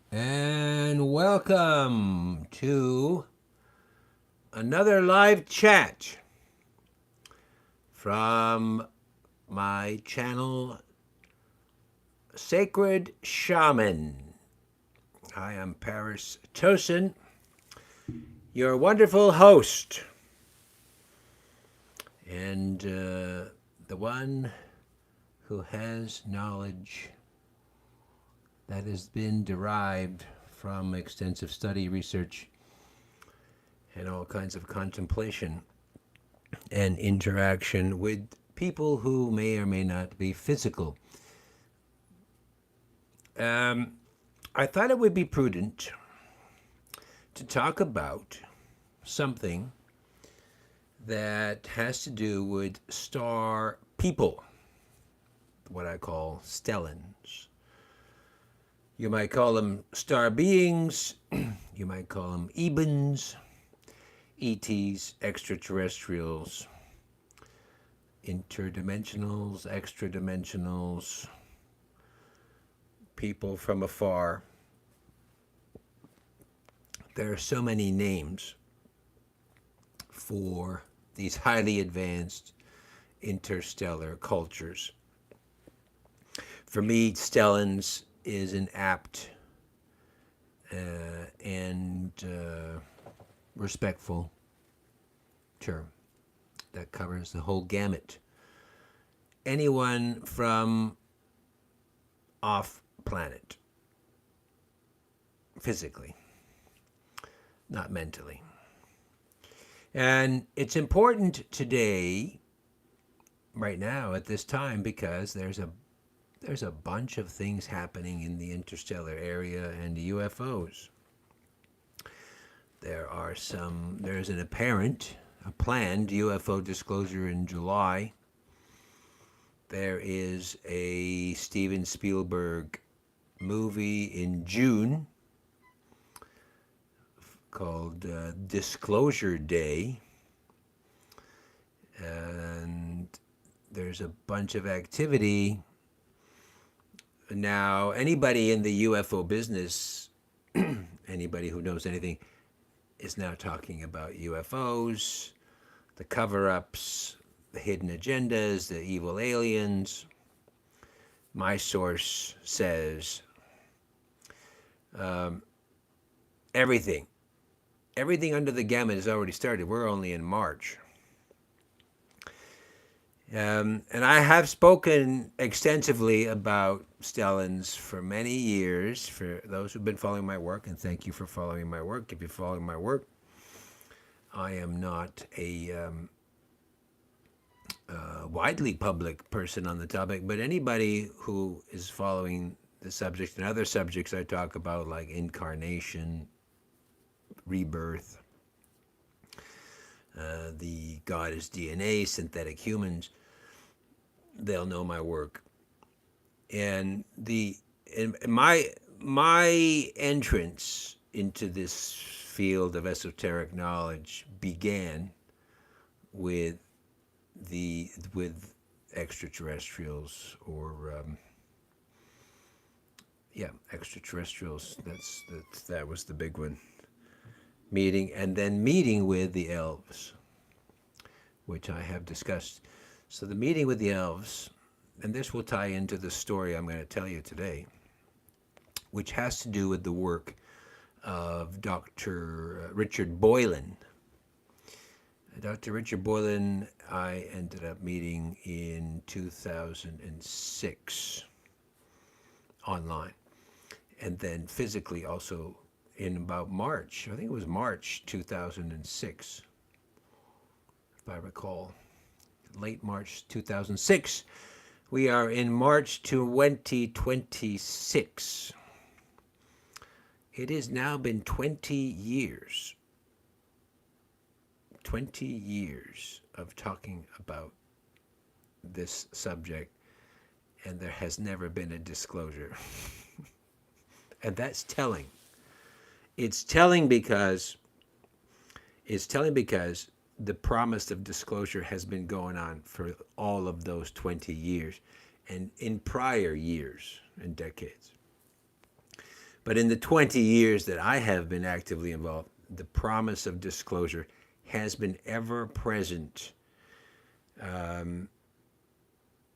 And welcome to another live chat from my channel, Sacred Shaman. I am Paris Tosin, your wonderful host, and the one who has knowledge that has been derived from extensive study, research, and all kinds of contemplation and interaction with people who may or may not be physical. Um, I thought it would be prudent to talk about something that has to do with star people, what I call stellans. You might call them star beings, you might call them ebons, ETs, extraterrestrials, interdimensionals, extra dimensionals, people from afar. There are so many names for these highly advanced interstellar cultures. For me, stellans is an apt and respectful term that covers the whole gamut. Anyone from off planet, physically, not mentally. And it's important today, right now, at this time, because there's a bunch of things happening in the interstellar area and the UFOs. There's an a planned UFO disclosure in July. There is a Steven Spielberg movie in June called Disclosure Day. And there's a bunch of activity. Now, anybody in the UFO business, anybody who knows anything, is now talking about UFOs, the cover ups, the hidden agendas, the evil aliens. My source says um, everything. Everything under the gamut has already started. We're only in March. And I have spoken extensively about stellans for many years. For those who've been following my work, and thank you for following my work. If you're following my work, I am not a widely public person on the topic, but anybody who is following the subject and other subjects I talk about, like incarnation, rebirth, the God is DNA, synthetic humans, they'll know my work. And my entrance into this field of esoteric knowledge began with with extraterrestrials or extraterrestrials. That was the big one. Meeting with the elves, which I have discussed. So the meeting with the elves, and this will tie into the story I'm going to tell you today, which has to do with the work of Dr. Richard Boylan. Dr. Richard Boylan, I ended up meeting in 2006 online, and then physically also in about March. I think it was March 2006, if I recall. Late March 2006. We are in March 2026. It has now been 20 years. 20 years of talking about this subject, and there has never been a disclosure. And that's telling. It's telling because the promise of disclosure has been going on for all of those 20 years and in prior years and decades. But in the 20 years that I have been actively involved, the promise of disclosure has been ever present,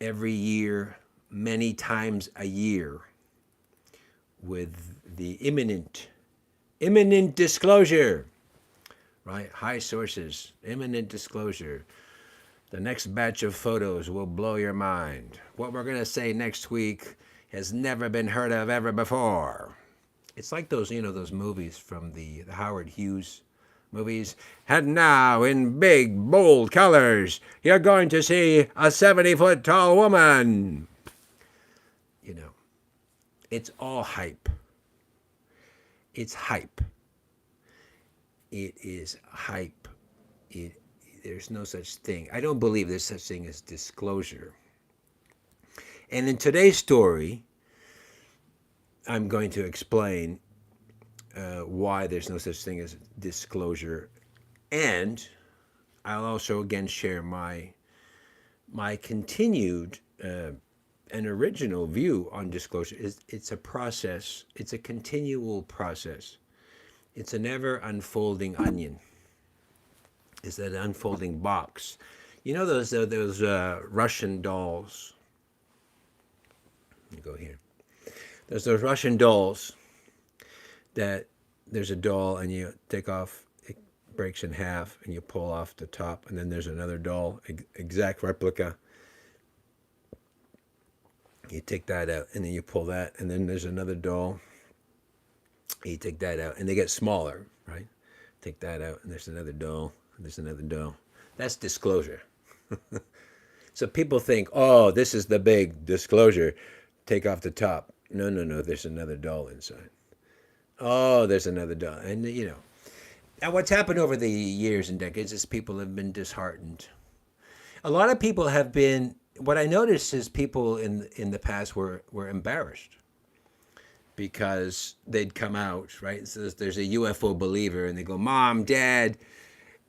every year, many times a year, with the imminent disclosure, right? High sources, imminent disclosure. The next batch of photos will blow your mind. What we're going to say next week has never been heard of ever before. It's like those, those movies from the Howard Hughes movies. And now, in big, bold colors, you're going to see a 70-foot tall woman. It's all hype. It's hype. It is hype. There's no such thing. I don't believe there's such thing as disclosure. And in today's story, I'm going to explain why there's no such thing as disclosure, and I'll also again share my continued and original view on disclosure. It's a process. It's a continual process. It's an ever unfolding onion. It's that unfolding box. You know those Russian dolls. Let me go here. There's those Russian dolls that there's a doll and you take off, it breaks in half and you pull off the top, and then there's another doll, exact replica. You take that out and then you pull that, and then there's another doll. You take that out and they get smaller, right? Take that out and there's another doll, and there's another doll. That's disclosure. So people think, oh, this is the big disclosure. Take off the top. No, there's another doll inside. Oh, there's another doll. And, and what's happened over the years and decades is people have been disheartened. A lot of people have been, what I noticed is people in the past were embarrassed because they'd come out, right? So there's a UFO believer and they go, Mom, Dad,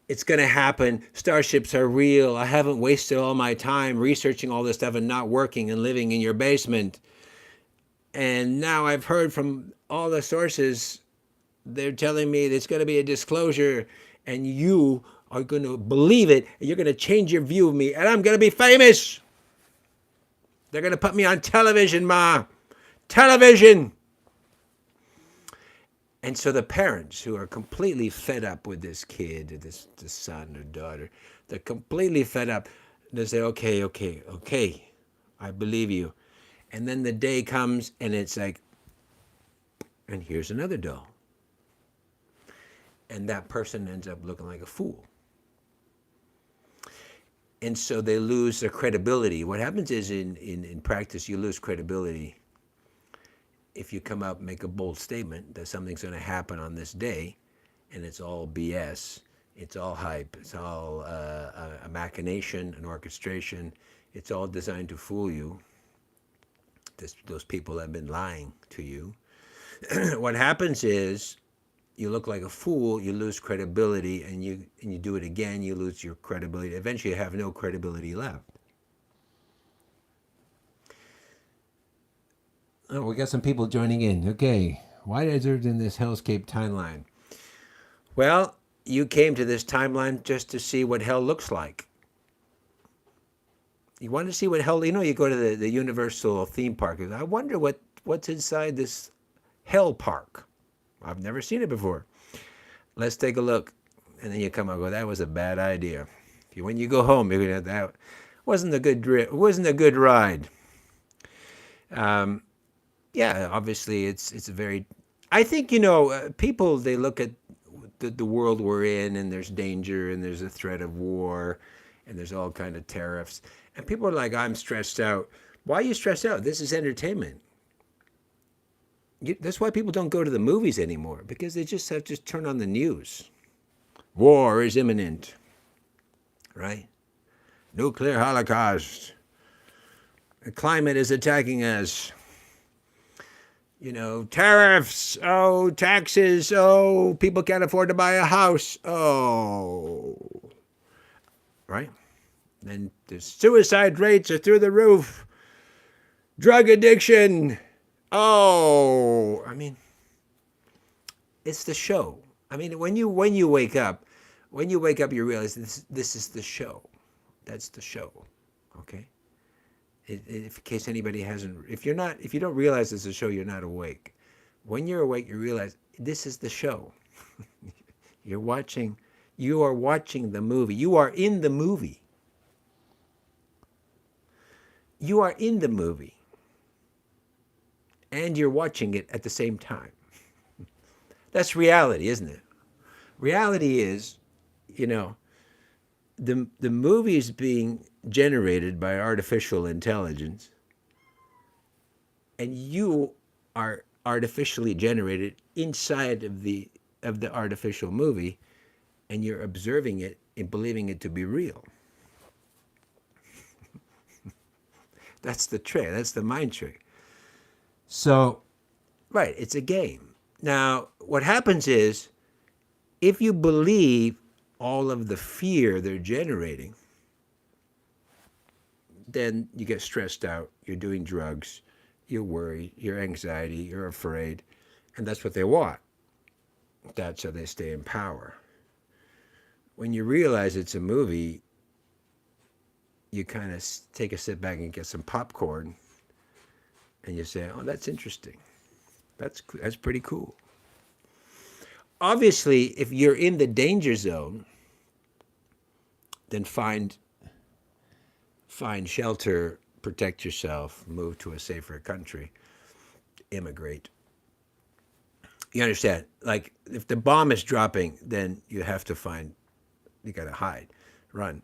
it's going to happen. Starships are real. I haven't wasted all my time researching all this stuff and not working and living in your basement. And now I've heard from all the sources, they're telling me there's going to be a disclosure and you are going to believe it and you're going to change your view of me and I'm going to be famous. They're going to put me on television, Ma. Television. And so the parents who are completely fed up with this kid, this son or daughter, they're completely fed up. They say, okay, I believe you. And then the day comes and it's like, and here's another doll. And that person ends up looking like a fool. And so they lose their credibility. What happens is in practice, you lose credibility if you come out and make a bold statement that something's going to happen on this day, and it's all BS, it's all hype, it's all a machination, an orchestration, it's all designed to fool you. Those people have been lying to you. What happens is you look like a fool, you lose credibility, and you do it again, you lose your credibility. Eventually you have no credibility left. Oh, we got some people joining in. Okay, why is there in this hellscape timeline? Well, you came to this timeline just to see what hell looks like. You want to see what hell, you go to the Universal theme park. I wonder what's inside this hell park. I've never seen it before. Let's take a look. And then you come out and go, that was a bad idea. When you go home, maybe that wasn't a good ride. Yeah, obviously it's a very, I think, people, they look at the world we're in and there's danger and there's a threat of war and there's all kind of tariffs. And people are like, I'm stressed out. Why are you stressed out? This is entertainment. That's why people don't go to the movies anymore, because they just have to turn on the news. War is imminent, right? Nuclear holocaust. The climate is attacking us. Tariffs, taxes, people can't afford to buy a house, right? Then the suicide rates are through the roof. Drug addiction, It's the show. I mean, when you wake up, you realize this is the show. That's the show. Okay. In case anybody hasn't, if you don't realize it's a show, you're not awake. When you're awake, you realize this is the show. You're watching. You are watching the movie. You are in the movie. You are in the movie, and you're watching it at the same time. That's reality, isn't it? Reality is, you know, the movie is being generated by artificial intelligence, and you are artificially generated inside of the artificial movie, and you're observing it and believing it to be real. That's the trick. That's the mind trick. So, right, it's a game. Now, what happens is, if you believe all of the fear they're generating, then you get stressed out. You're doing drugs. You're worried. You're anxiety. You're afraid. And that's what they want. That's how they stay in power. When you realize it's a movie, you kind of take a sit back and get some popcorn, and you say, "Oh, that's interesting. That's pretty cool." Obviously, if you're in the danger zone, then find shelter, protect yourself, move to a safer country, immigrate. You understand? Like, if the bomb is dropping, then you got to hide, run.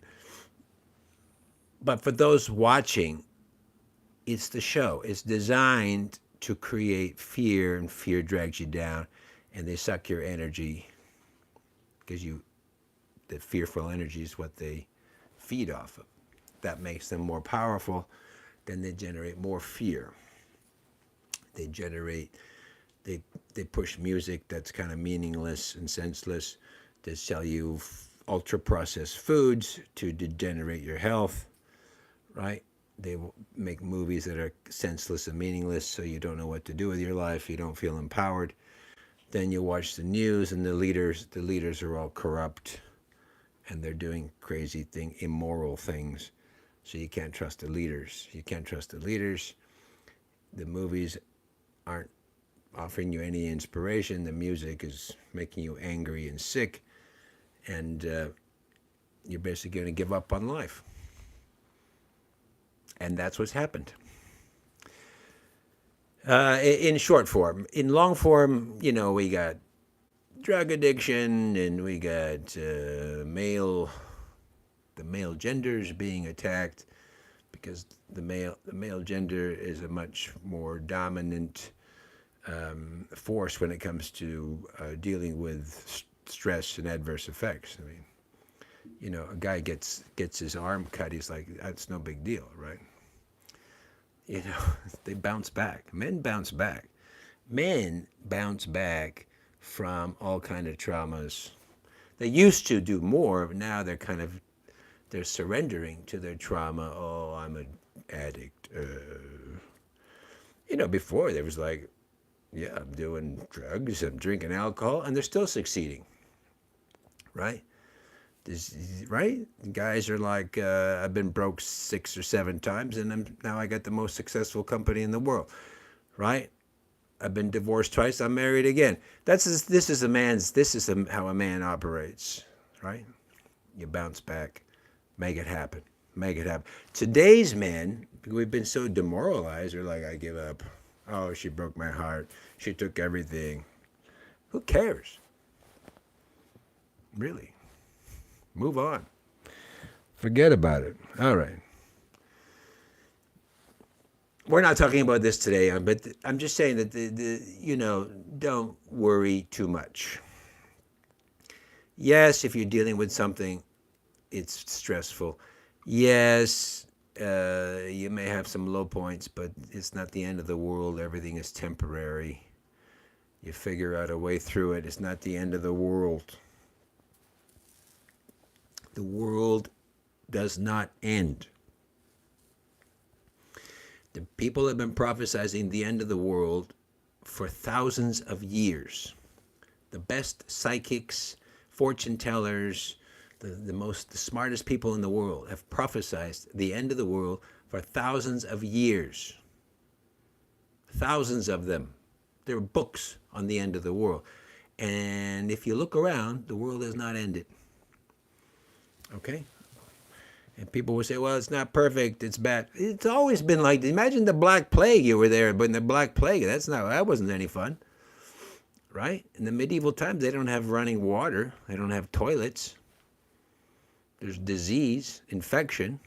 But for those watching, it's the show. It's designed to create fear, and fear drags you down, and they suck your energy because the fearful energy is what they feed off of. That makes them more powerful. Then they generate more fear. They push music that's kind of meaningless and senseless. They sell you ultra processed foods to degenerate your health, right? They will make movies that are senseless and meaningless, so you don't know what to do with your life. You don't feel empowered. Then you watch the news, and the leaders are all corrupt, and they're doing crazy immoral things. So you can't trust the leaders. You can't trust the leaders. The movies aren't offering you any inspiration. The music is making you angry and sick, and you're basically going to give up on life. And that's what's happened. In short form. In long form, we got drug addiction, and we got the male genders being attacked, because the male gender is a much more dominant force when it comes to dealing with stress and adverse effects. I mean, a guy gets his arm cut, he's like, that's no big deal, right? They bounce back. Men bounce back. Men bounce back from all kind of traumas. They used to do more, but now they're surrendering to their trauma. Oh, I'm an addict. Before there was like, yeah, I'm doing drugs, I'm drinking alcohol, and they're still succeeding, right? Right? Guys are like, I've been broke 6 or 7 times, and now I got the most successful company in the world, right? I've been divorced twice, I'm married again. This is how a man operates, right? You bounce back, make it happen. Today's men, we've been so demoralized, we're like, I give up. Oh, she broke my heart. She took everything. Who cares? Really? Move on. Forget about it. All right. We're not talking about this today, but I'm just saying that don't worry too much. Yes, if you're dealing with something, it's stressful. Yes, you may have some low points, but it's not the end of the world. Everything is temporary. You figure out a way through it. It's not the end of the world. The world does not end. The people have been prophesizing the end of the world for thousands of years. the best psychics, fortune tellers, the smartest people in the world have prophesied the end of the world for thousands of years. Thousands of them. There are books on the end of the world. And if you look around, the world has not ended. Okay? And people will say, well, it's not perfect, it's bad. It's always been like that. Imagine the Black Plague. You were there, but in the Black Plague, that wasn't any fun. Right? In the medieval times, they don't have running water. They don't have toilets. There's disease, infection.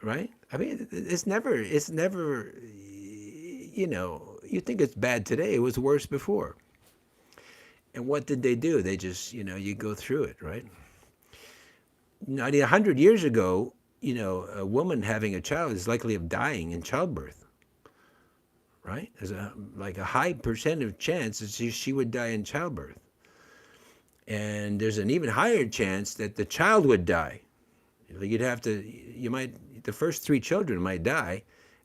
Right? I mean, it's never, you know, you think it's bad today. It was worse before. And what did they do? They just, you know, you go through it, right? Now, 100 years ago, you know, a woman having a child is likely of dying in childbirth, right? There's like a high percentage chance that she would die in childbirth. And there's an even higher chance that the child would die. The first 3 children might die,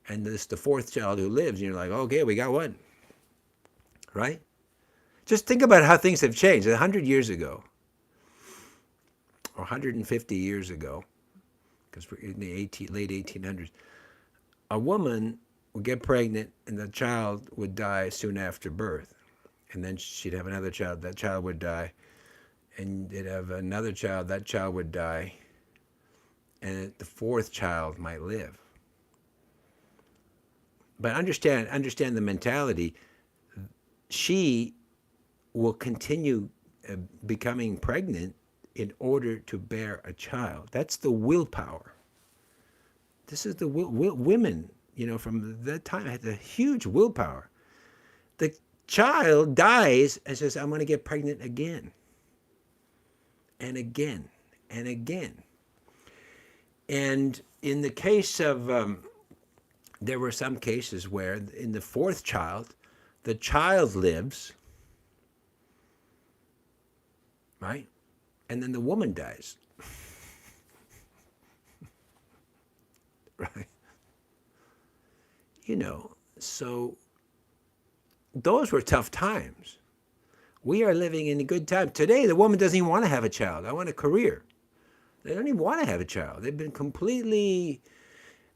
and this the 4th child who lives, and you're like, okay, we got one, right? Just think about how things have changed. 100 years ago, or 150 years ago, because we're in the late 1800s, a woman would get pregnant and the child would die soon after birth. And then she'd have another child, that child would die. And they'd have another child, that child would die. And the 4th child might live. But understand the mentality. She will continue becoming pregnant in order to bear a child. That's the willpower. This is the women, you know, from that time had a huge willpower. The child dies and says, I'm going to get pregnant again. And again. And again. And in the case of, there were some cases where in the 4th child, the child lives, right? And then the woman dies. Right? You know, so those were tough times. We are living in a good time. Today, the woman doesn't even want to have a child. I want a career. They don't even want to have a child. They've been completely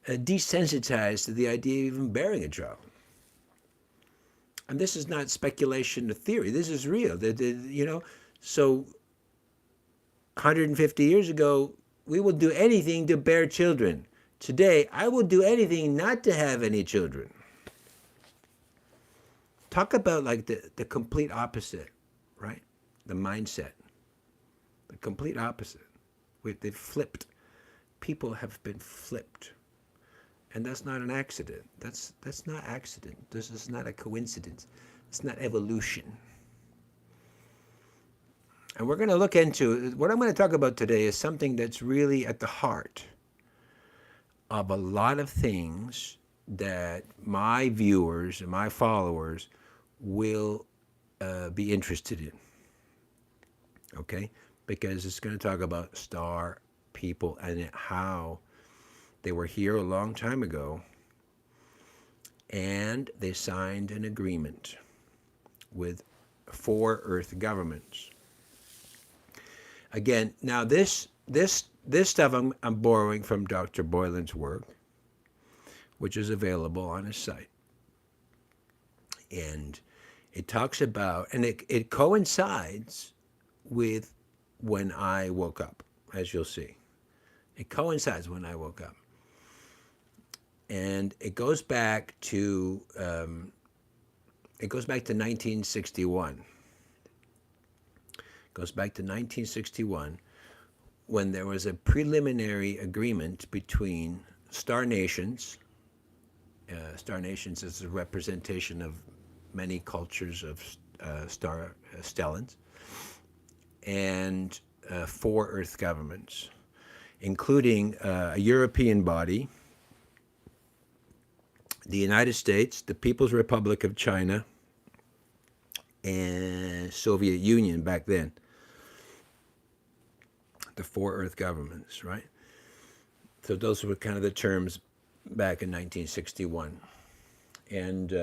desensitized to the idea of even bearing a child. And this is not speculation or theory. This is real. You know, so 150 years ago, we will do anything to bear children. Today, I will do anything not to have any children. Talk about like the complete opposite, right? The mindset. The complete opposite. They've flipped. People have been flipped. And that's not an accident. That's not accident. This is not a coincidence. It's not evolution. And we're going to look into, what I'm going to talk about today is something that's really at the heart of a lot of things that my viewers and my followers will be interested in. Okay? Because it's going to talk about star people and how they were here a long time ago and they signed an agreement with 4 Earth governments. Again, now this stuff I'm borrowing from Dr. Boylan's work, which is available on his site. And it talks about, and it coincides with when I woke up, as you'll see. It coincides when I woke up. And it goes back to 1961. Goes back to 1961 when there was a preliminary agreement between star nations. Star nations is a representation of many cultures of stellans, and 4 Earth governments, including a European body, the United States, the People's Republic of China, and Soviet Union back then. The 4 Earth governments, right? So those were kind of the terms back in 1961. And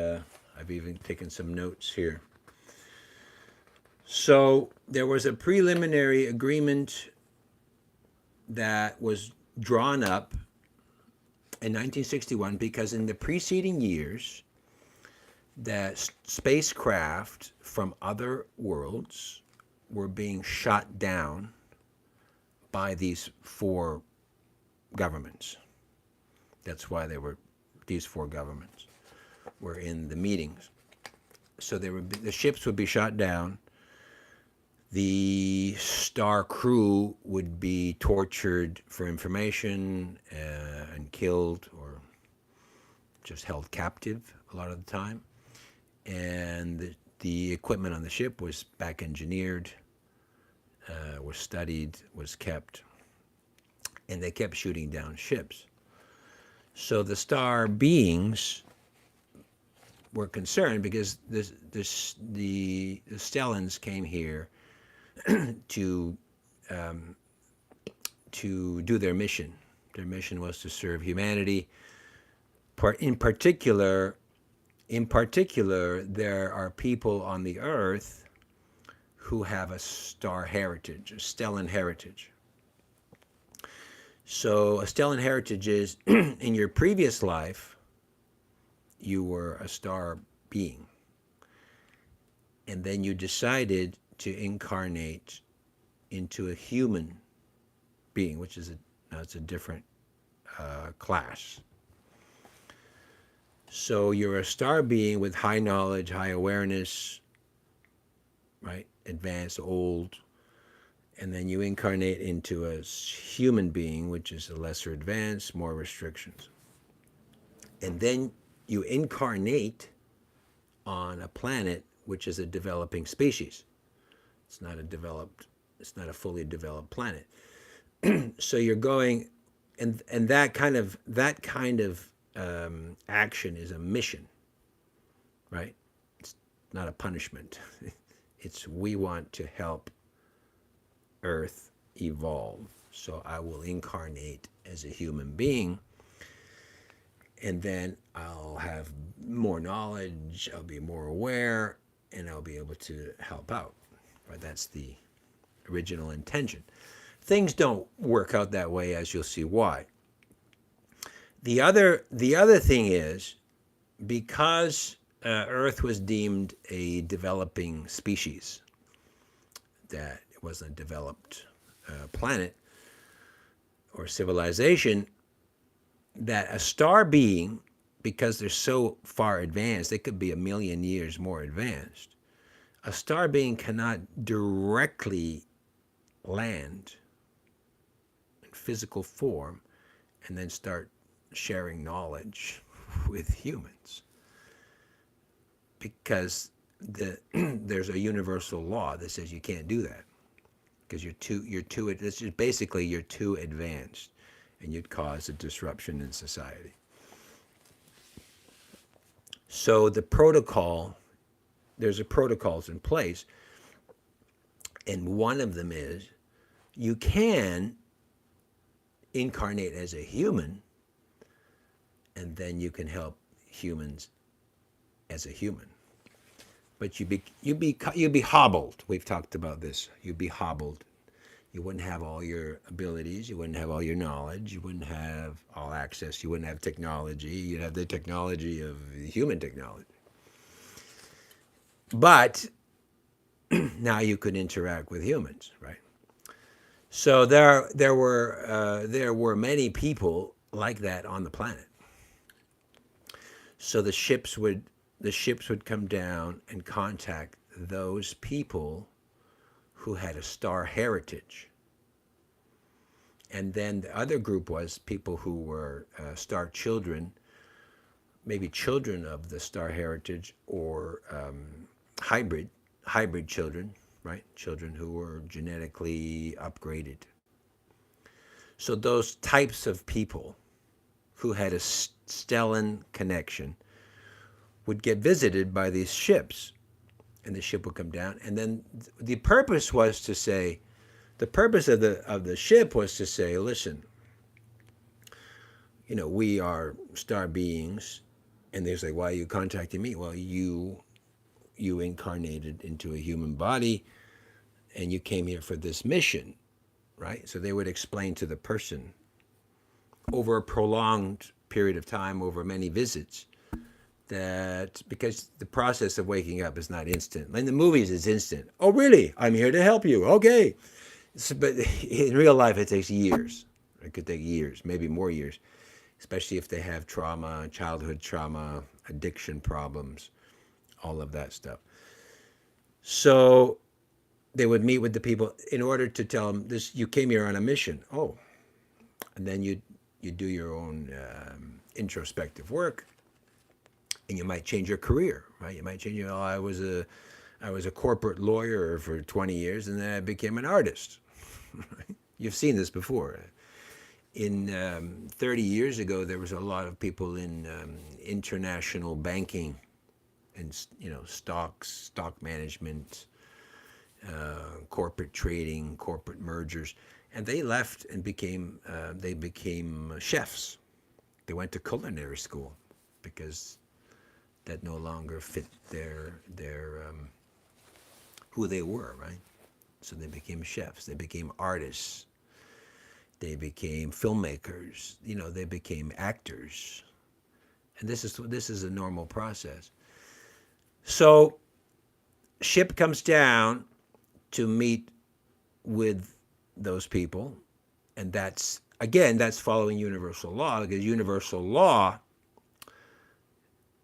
I've even taken some notes here. So there was a preliminary agreement that was drawn up in 1961 because in the preceding years, that spacecraft from other worlds were being shot down by these four governments. That's why these four governments were in the meetings. So the ships would be shot down. The star crew would be tortured for information and killed or just held captive a lot of the time. And the equipment on the ship was back engineered, was studied, was kept, and they kept shooting down ships. So the star beings were concerned because the Stellans came here to do their mission. Their mission was to serve humanity. In particular, there are people on the Earth who have a star heritage, a stellan heritage. So a stellan heritage is in your previous life, you were a star being. And then you decided to incarnate into a human being, which is it's a different class. So you're a star being with high knowledge, high awareness, right? Advanced, old. And then you incarnate into a human being, which is a lesser advanced, more restrictions. And then you incarnate on a planet which is a developing species. It's not a fully developed planet. So you're going, and that kind of action is a mission, right? It's not a punishment. It's we want to help Earth evolve. So I will incarnate as a human being, and then I'll have more knowledge, I'll be more aware, and I'll be able to help out. Right? That's the original intention. Things don't work out that way, as you'll see why. The other thing is, because Earth was deemed a developing species, that it wasn't a developed planet or civilization, that a star being, because they're so far advanced, they could be 1,000,000 years more advanced, a star being cannot directly land in physical form and then start sharing knowledge with humans, because there's a universal law that says you can't do that, because you're too advanced, and you'd cause a disruption in society. So there's protocols in place, and one of them is you can incarnate as a human, and then you can help humans as a human. But you'd be hobbled. We've talked about this. You'd be hobbled. You wouldn't have all your abilities. You wouldn't have all your knowledge. You wouldn't have all access. You wouldn't have technology. You'd have the technology of human technology. But now you could interact with humans, right? So there were many people like that on the planet. So the ships would come down and contact those people who had a star heritage. And then the other group was people who were star children, maybe children of the star heritage, or hybrid children, right? Children who were genetically upgraded. So those types of people who had a stellan connection would get visited by these ships, and the ship would come down. And then the purpose of the ship was to say, listen, we are star beings. And they're like, why are you contacting me? Well, you you incarnated into a human body and you came here for this mission, right? So they would explain to the person over a prolonged period of time, over many visits, that because the process of waking up is not instant. In the movies, it's instant. Oh, really? I'm here to help you. Okay. So, but in real life, it takes years. It could take years, maybe more years, especially if they have trauma, childhood trauma, addiction problems, all of that stuff. So they would meet with the people in order to tell them this: you came here on a mission. Oh, and then you do your own introspective work, and you might change your career, right? You might change. I was a corporate lawyer for 20 years, and then I became an artist. You've seen this before. In 30 years ago, there was a lot of people in international banking and stock management, corporate trading, corporate mergers, and they left and became chefs. They went to culinary school because that no longer fit their who they were, right? So they became chefs. They became artists. They became filmmakers. They became actors. And this is a normal process. So ship comes down to meet with those people, and that's following universal law, because universal law,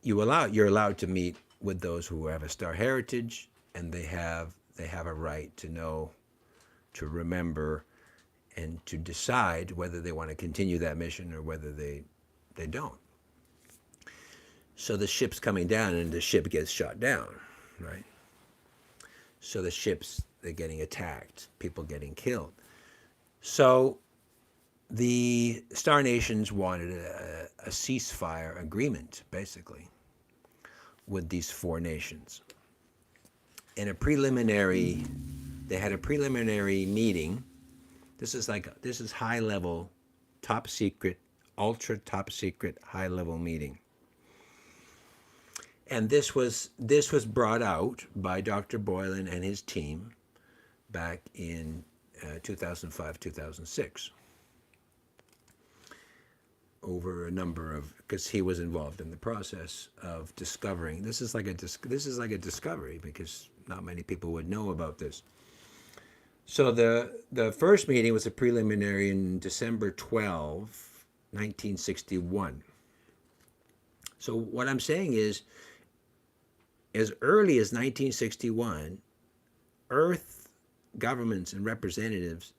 you're allowed to meet with those who have a star heritage, and they have a right to know, to remember, and to decide whether they want to continue that mission or whether they don't. So the ship's coming down, and the ship gets shot down, right? So they're getting attacked, people getting killed. So the Star Nations wanted a ceasefire agreement, basically, with these four nations. In they had a preliminary meeting. This is high level, top secret, ultra top secret, high level meeting. And this was brought out by Dr. Boylan and his team back in 2005, 2006. Over a number of, because he was involved in the process of discovering. This is like a discovery, because not many people would know about this. So the first meeting was a preliminary in December 12, 1961. So what I'm saying is, as early as 1961, Earth governments and representatives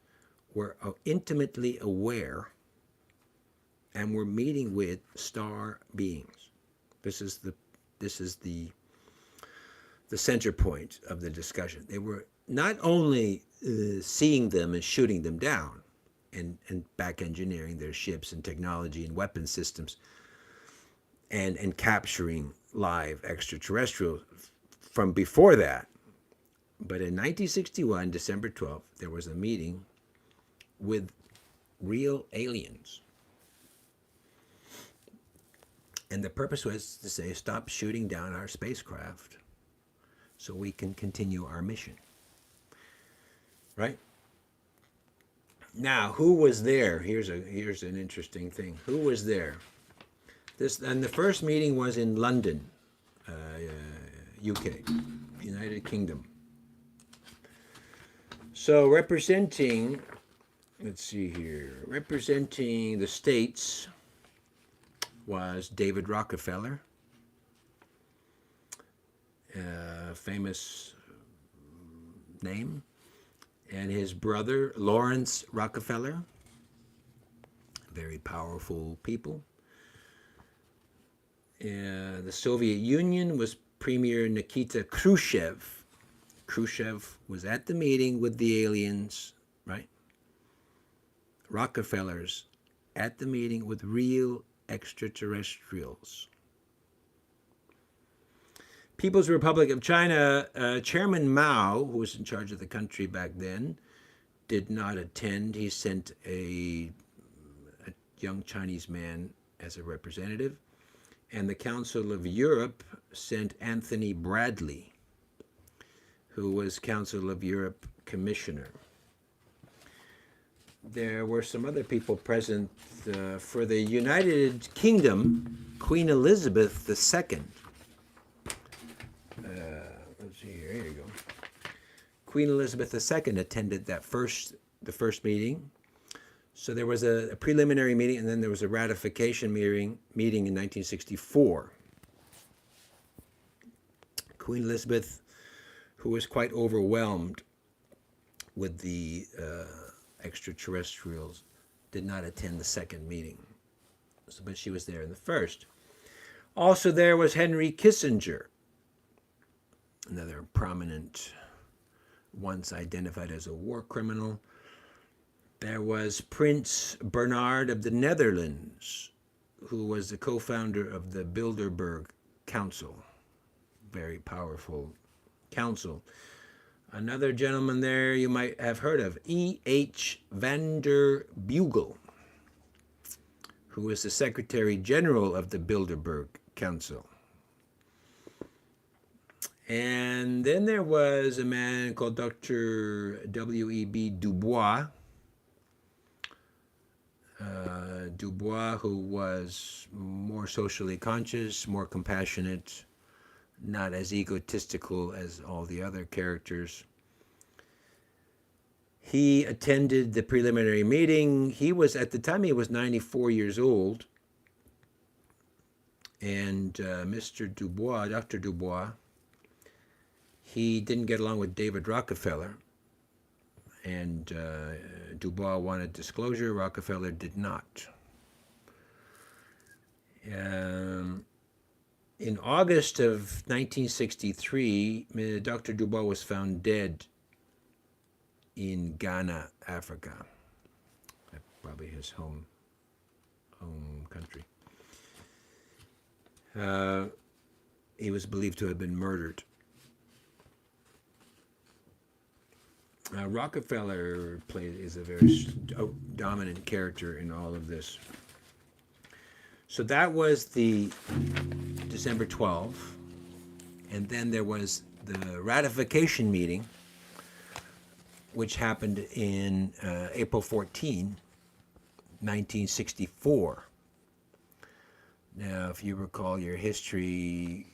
were intimately aware and were meeting with star beings. This is the center point of the discussion. They were not only seeing them and shooting them down and back engineering their ships and technology and weapon systems and capturing live extraterrestrials from before that. But in 1961, December 12th, there was a meeting with real aliens. And the purpose was to say, stop shooting down our spacecraft so we can continue our mission. Right? Now, who was there? Here's an interesting thing. Who was there? And the first meeting was in London, UK, United Kingdom. So representing the States was David Rockefeller, famous name, and his brother Lawrence Rockefeller, very powerful people. The Soviet Union was Premier Nikita Khrushchev. Khrushchev was at the meeting with the aliens, right? Rockefeller's at the meeting with real extraterrestrials. People's Republic of China, Chairman Mao, who was in charge of the country back then, did not attend. He sent a young Chinese man as a representative. And the Council of Europe sent Anthony Bradley. who was Council of Europe Commissioner. There were some other people present for the United Kingdom. Queen Elizabeth II. Let's see here. Here you go. Queen Elizabeth II attended the first meeting. So there was a preliminary meeting, and then there was a ratification meeting in 1964. Queen Elizabeth, who was quite overwhelmed with the extraterrestrials, did not attend the second meeting, but she was there in the first. Also there was Henry Kissinger, another prominent, once identified as a war criminal. There was Prince Bernhard of the Netherlands, who was the co-founder of the Bilderberg Council, very powerful council. Another gentleman there you might have heard of, E.H. van der Beugel, who was the Secretary General of the Bilderberg Council. And then there was a man called Dr. W.E.B. Dubois, who was more socially conscious, more compassionate, not as egotistical as all the other characters. He attended the preliminary meeting. At the time, he was 94 years old. And Dr. Dubois, he didn't get along with David Rockefeller. And Dubois wanted disclosure. Rockefeller did not. In August of 1963, Dr. Dubois was found dead in Ghana, Africa. That's probably his home country. He was believed to have been murdered. Rockefeller is a very dominant character in all of this. So that was the December 12th, and then there was the ratification meeting, which happened in April 14, 1964. Now, if you recall your history,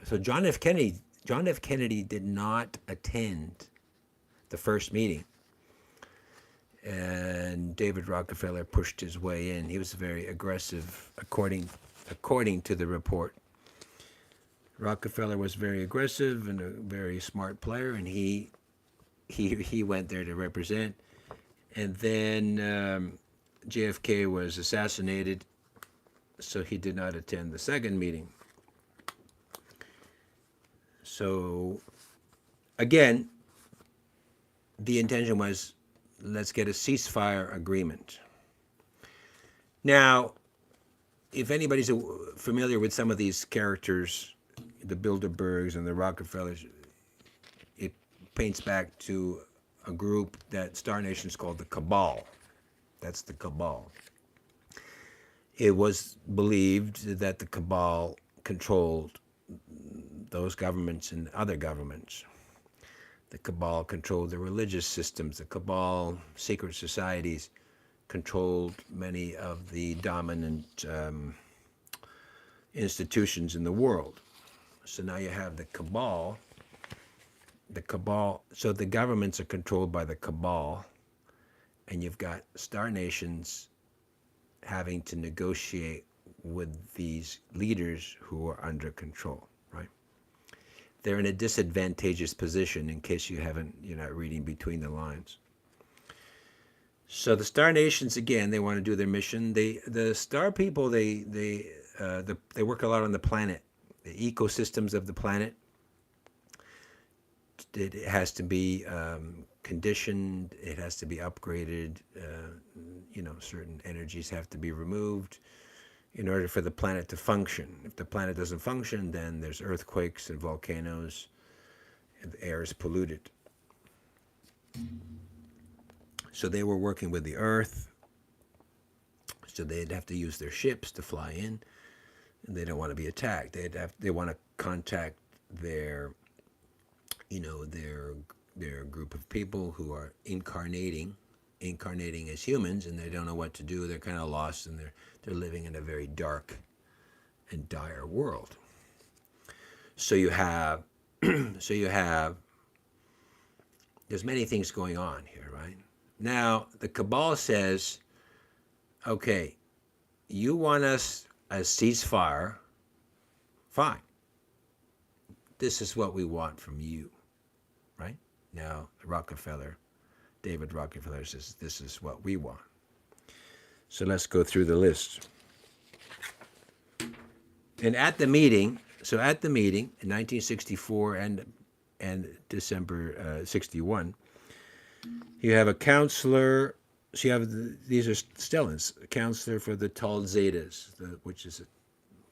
so John F. Kennedy did not attend the first meeting, and David Rockefeller pushed his way in. He was very aggressive, according to the report. Rockefeller was very aggressive and a very smart player, and he went there to represent. And then JFK was assassinated, so he did not attend the second meeting. So, again, the intention was, let's get a ceasefire agreement. Now, if anybody's familiar with some of these characters, the Bilderbergs and the Rockefellers, it paints back to a group that Star Nations called the Cabal. That's the Cabal. It was believed that the Cabal controlled those governments and other governments. The Cabal controlled the religious systems. The Cabal, secret societies, controlled many of the dominant institutions in the world. So now you have the Cabal. So the governments are controlled by the Cabal, and you've got Star Nations having to negotiate with these leaders who are under control, right? They're in a disadvantageous position, in case you're not reading between the lines. So the Star Nations, again, they want to do their mission. The Star people, they work a lot on the planet, the ecosystems of the planet. It has to be conditioned. It has to be upgraded. Certain energies have to be removed in order for the planet to function. If the planet doesn't function, then there's earthquakes and volcanoes, and the air is polluted. So they were working with the Earth, so they'd have to use their ships to fly in, and they don't want to be attacked. They want to contact their they're a group of people who are incarnating as humans, and they don't know what to do. They're kind of lost, and they're living in a very dark and dire world. So you have there's many things going on here, right? Now the Cabal says, okay, you want us a ceasefire, fine. This is what we want from you, right? Now David Rockefeller says, this is what we want. So let's go through the list. And at the meeting in 1964 and December 61, you have a counselor. So you have these are stellans, a counselor for the tall zetas, which is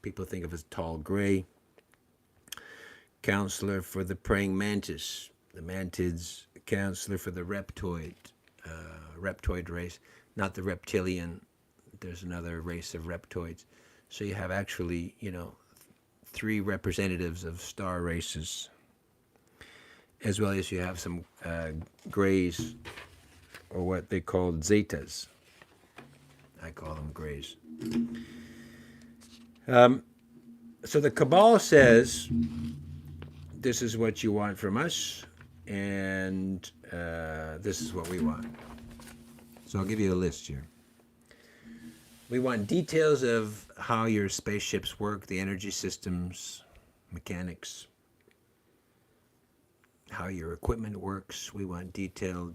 people think of as tall gray. Counselor for the praying mantis, the mantids. Counselor for the reptoid race, not the reptilian. There's another race of reptoids. So you have actually, 3 representatives of star races, as well as you have some grays, or what they call zetas. I call them grays. So the Cabal says, this is what you want from us, and this is what we want. So I'll give you a list here. We want details of how your spaceships work, the energy systems, mechanics, how your equipment works. We want detailed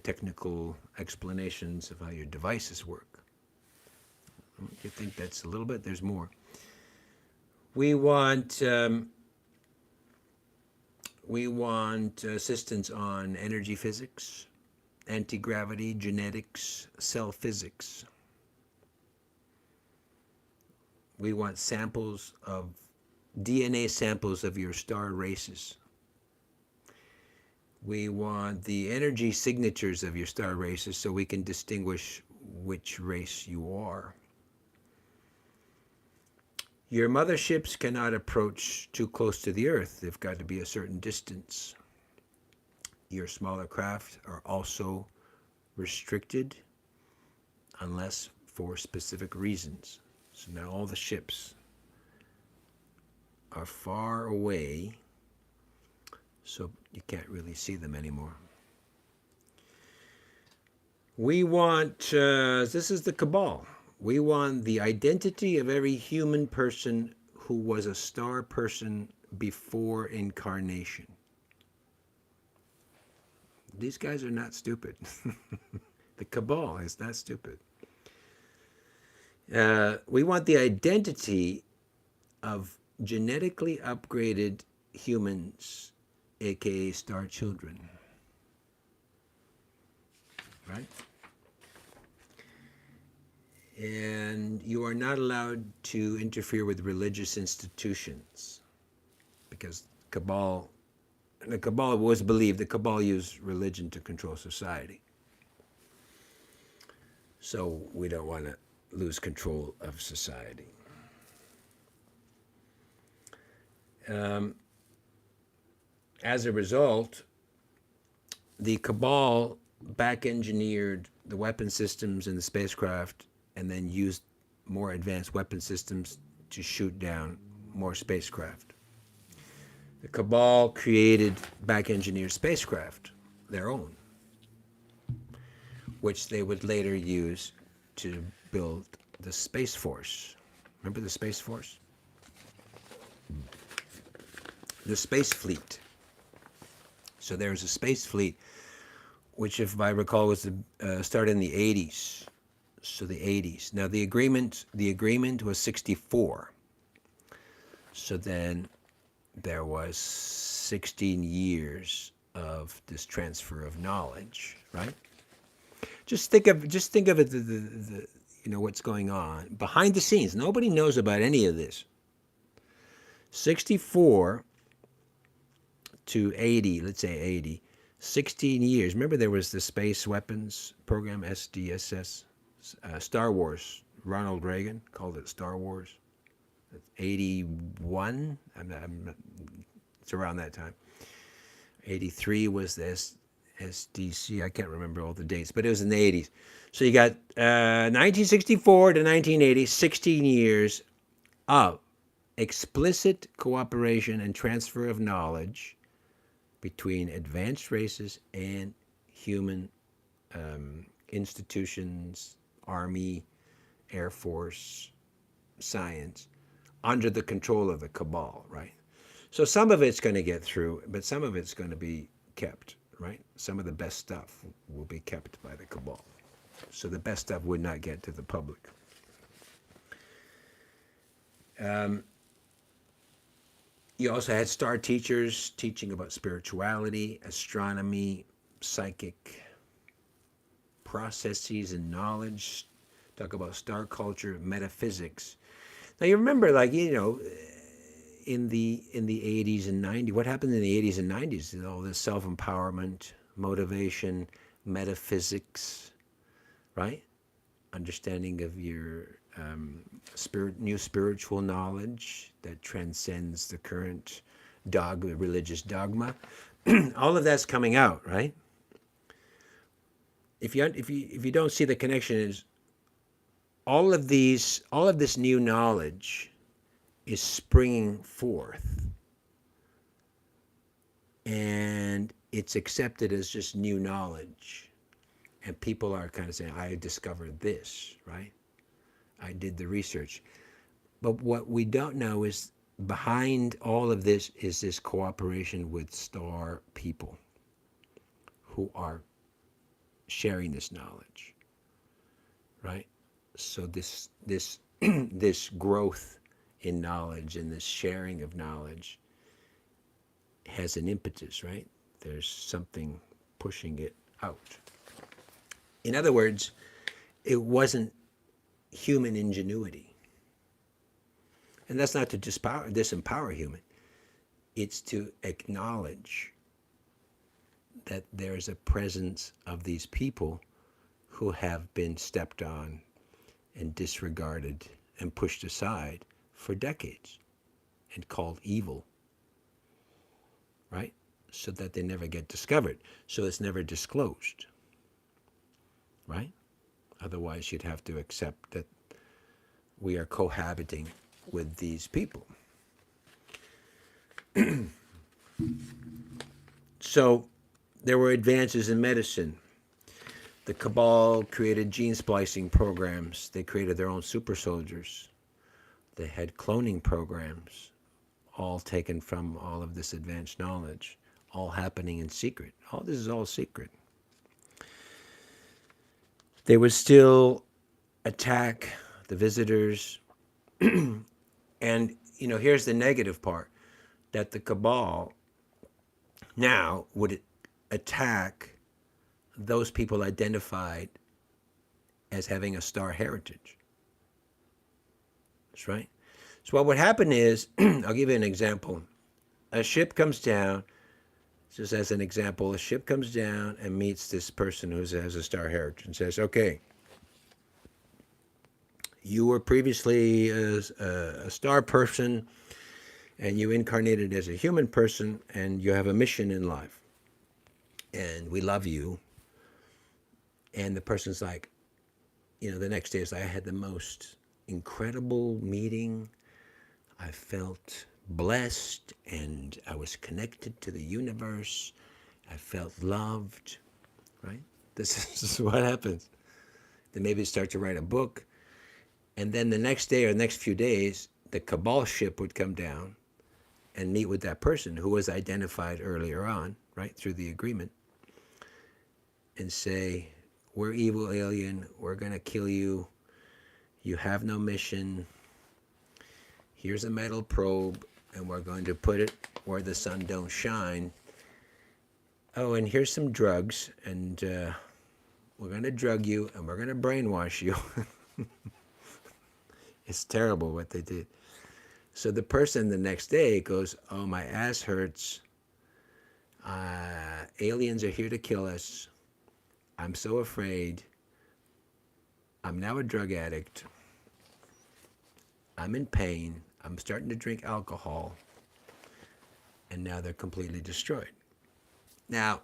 technical explanations of how your devices work. You think that's a little bit? There's more. We want assistance on energy physics, anti-gravity, genetics, cell physics. We want DNA samples of your star races. We want the energy signatures of your star races so we can distinguish which race you are. Your motherships cannot approach too close to the Earth. They've got to be a certain distance. Your smaller craft are also restricted unless for specific reasons. So now all the ships are far away, so you can't really see them anymore. We want, this is the Cabal. We want the identity of every human person who was a star person before incarnation. These guys are not stupid. The Cabal is not stupid. We want the identity of genetically upgraded humans, aka star children. Right? And you are not allowed to interfere with religious institutions, because the Cabal was believed, the Cabal used religion to control society. So we don't want to lose control of society. As a result, the Cabal back-engineered the weapon systems in the spacecraft and then used more advanced weapon systems to shoot down more spacecraft. The Cabal created back-engineered spacecraft, their own, which they would later use to build the Space Force. Remember the Space Force? The Space Fleet. So there's a Space Fleet, which, if I recall, was started in the 80s. So the 80s. Now the agreement was 64. So then there was 16 years of this transfer of knowledge, right? Just think of it, the what's going on behind the scenes. Nobody knows about any of this. 64 to 80, let's say 80, 16 years. Remember there was the space weapons program, SDSS, Star Wars. Ronald Reagan called it Star Wars. 81. It's around that time. 83 was this SDC. I can't remember all the dates, but it was in the 80s. So you got 1964 to 1980, 16 years of explicit cooperation and transfer of knowledge between advanced races and human institutions, Army, Air Force, science, under the control of the cabal, right? So some of it's going to get through, but some of it's going to be kept, right? Some of the best stuff will be kept by the cabal. So the best stuff would not get to the public. You also had star teachers teaching about spirituality, astronomy, psychic processes and knowledge, talk about star culture, metaphysics. Now you remember, like, in the 80s and 90s, what happened in the 80s and 90s? All this self-empowerment, motivation, metaphysics, right? Understanding of your new spiritual knowledge that transcends the current religious dogma. All of that's coming out, right? If you don't see the connection, is all of this new knowledge is springing forth, and it's accepted as just new knowledge, and people are kind of saying, I discovered this, right? I did the research. But what we don't know is behind all of this is this cooperation with star people who are sharing this knowledge, right? So this this growth in knowledge and this sharing of knowledge has an impetus, right? There's something pushing it out. In other words, it wasn't human ingenuity. And that's not to disempower human. It's to acknowledge that there's a presence of these people who have been stepped on and disregarded and pushed aside for decades and called evil, right? So that they never get discovered. So it's never disclosed, right? Otherwise, you'd have to accept that we are cohabiting with these people. So there were advances in medicine. The cabal created gene splicing programs. They created their own super soldiers. They had cloning programs, all taken from all of this advanced knowledge, all happening in secret. All this is all secret. They would still attack the visitors. And, here's the negative part, that the cabal now would attack those people identified as having a star heritage. That's right. So what would happen is, I'll give you an example. A ship comes down, just as an example, a ship comes down and meets this person who has a star heritage and says, okay, you were previously a star person, and you incarnated as a human person, and you have a mission in life. And we love you. And the person's like, the next day is like, I had the most incredible meeting. I felt blessed, and I was connected to the universe. I felt loved, right? This is what happens. Then maybe start to write a book. And then the next day or the next few days, the cabal ship would come down and meet with that person who was identified earlier on, right, through the agreement, and say, we're evil alien, we're going to kill you, you have no mission, here's a metal probe, and we're going to put it where the sun don't shine. Oh, and here's some drugs, and we're going to drug you, and we're going to brainwash you. It's terrible what they did. So the person the next day goes, oh, my ass hurts. Aliens are here to kill us. I'm so afraid. I'm now a drug addict. I'm in pain. I'm starting to drink alcohol. and now they're completely destroyed. Now,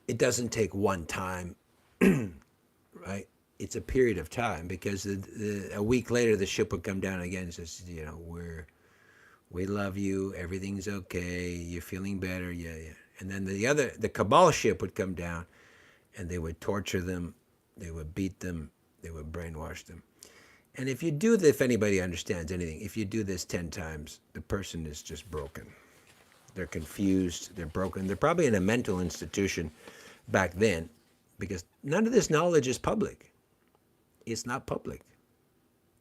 it doesn't take one time, right? It's a period of time, because a week later the ship would come down again and says, we love you, everything's okay, you're feeling better, yeah. And then the cabal ship would come down, and they would torture them, they would beat them, they would brainwash them. And if anybody understands anything, if you do this 10 times, the person is just broken. They're confused, they're broken. They're probably in a mental institution back then, because none of this knowledge is public. It's not public.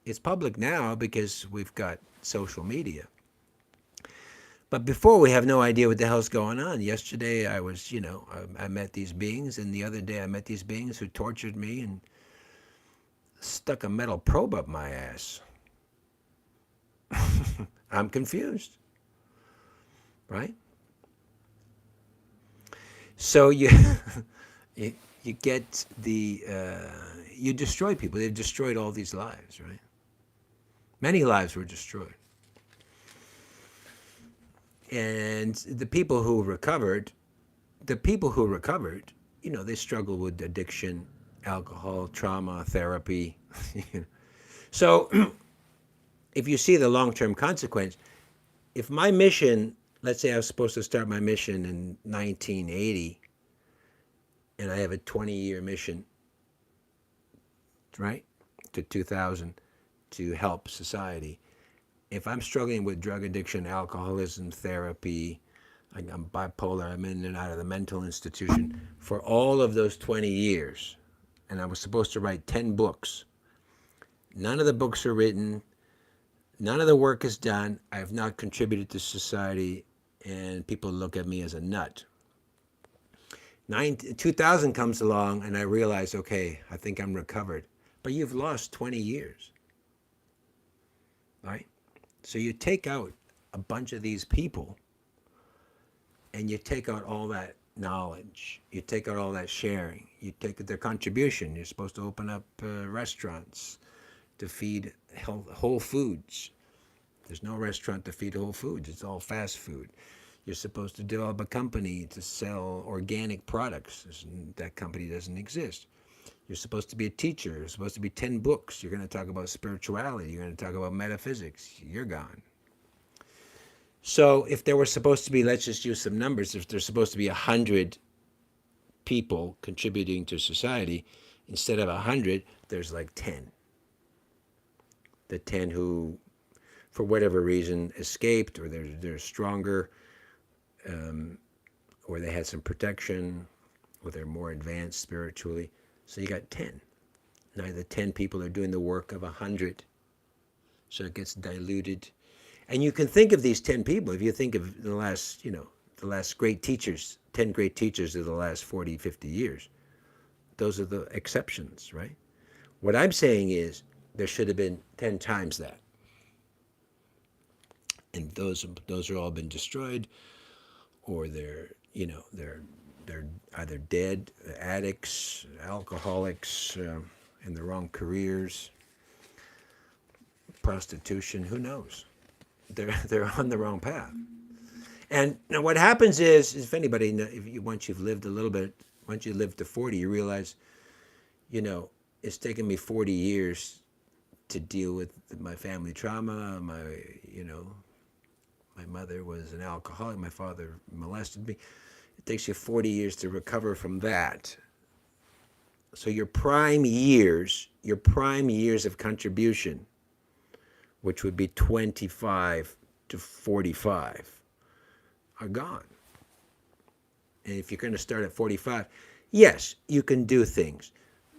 It's public now because we've got social media. But before, we have no idea what the hell's going on. Yesterday I met these beings, and the other day I met these beings who tortured me and stuck a metal probe up my ass. I'm confused, right? So you get you destroy people. They've destroyed all these lives, right? Many lives were destroyed. And the people who recovered, they struggle with addiction, alcohol, trauma, therapy. So if you see the long-term consequence, if my mission, let's say I was supposed to start my mission in 1980, and I have a 20-year mission, right, to 2000 to help society. If I'm struggling with drug addiction, alcoholism, therapy, I'm bipolar, I'm in and out of the mental institution for all of those 20 years, and I was supposed to write 10 books. None of the books are written. None of the work is done. I have not contributed to society, and people look at me as a nut. 2000 comes along, and I realize, okay, I think I'm recovered. But you've lost 20 years, right? So you take out a bunch of these people, and you take out all that knowledge. You take out all that sharing. You take their contribution. You're supposed to open up restaurants to feed Whole Foods. There's no restaurant to feed Whole Foods. It's all fast food. You're supposed to develop a company to sell organic products. That company doesn't exist. You're supposed to be a teacher. You're supposed to be 10 books. You're going to talk about spirituality. You're going to talk about metaphysics. You're gone. So if there were supposed to be, let's just use some numbers, if there's supposed to be 100 people contributing to society, instead of 100, there's like 10. The 10 who, for whatever reason, escaped, or they're stronger, or they had some protection, or they're more advanced spiritually. So you got 10. Now the 10 people are doing the work of 100. So it gets diluted. And you can think of these 10 people, if you think of the last great teachers, 10 great teachers of the last 40, 50 years. Those are the exceptions, right? What I'm saying is there should have been 10 times that. And those are all been destroyed, or they're either dead, addicts, alcoholics, in the wrong careers, prostitution, who knows? They're on the wrong path. And now what happens is, if anybody, once you've lived a little bit, once you live to 40, you realize, it's taken me 40 years to deal with my family trauma. My mother was an alcoholic. My father molested me. It takes you 40 years to recover from that. So your prime years of contribution, which would be 25 to 45, are gone. And if you're going to start at 45, yes, you can do things,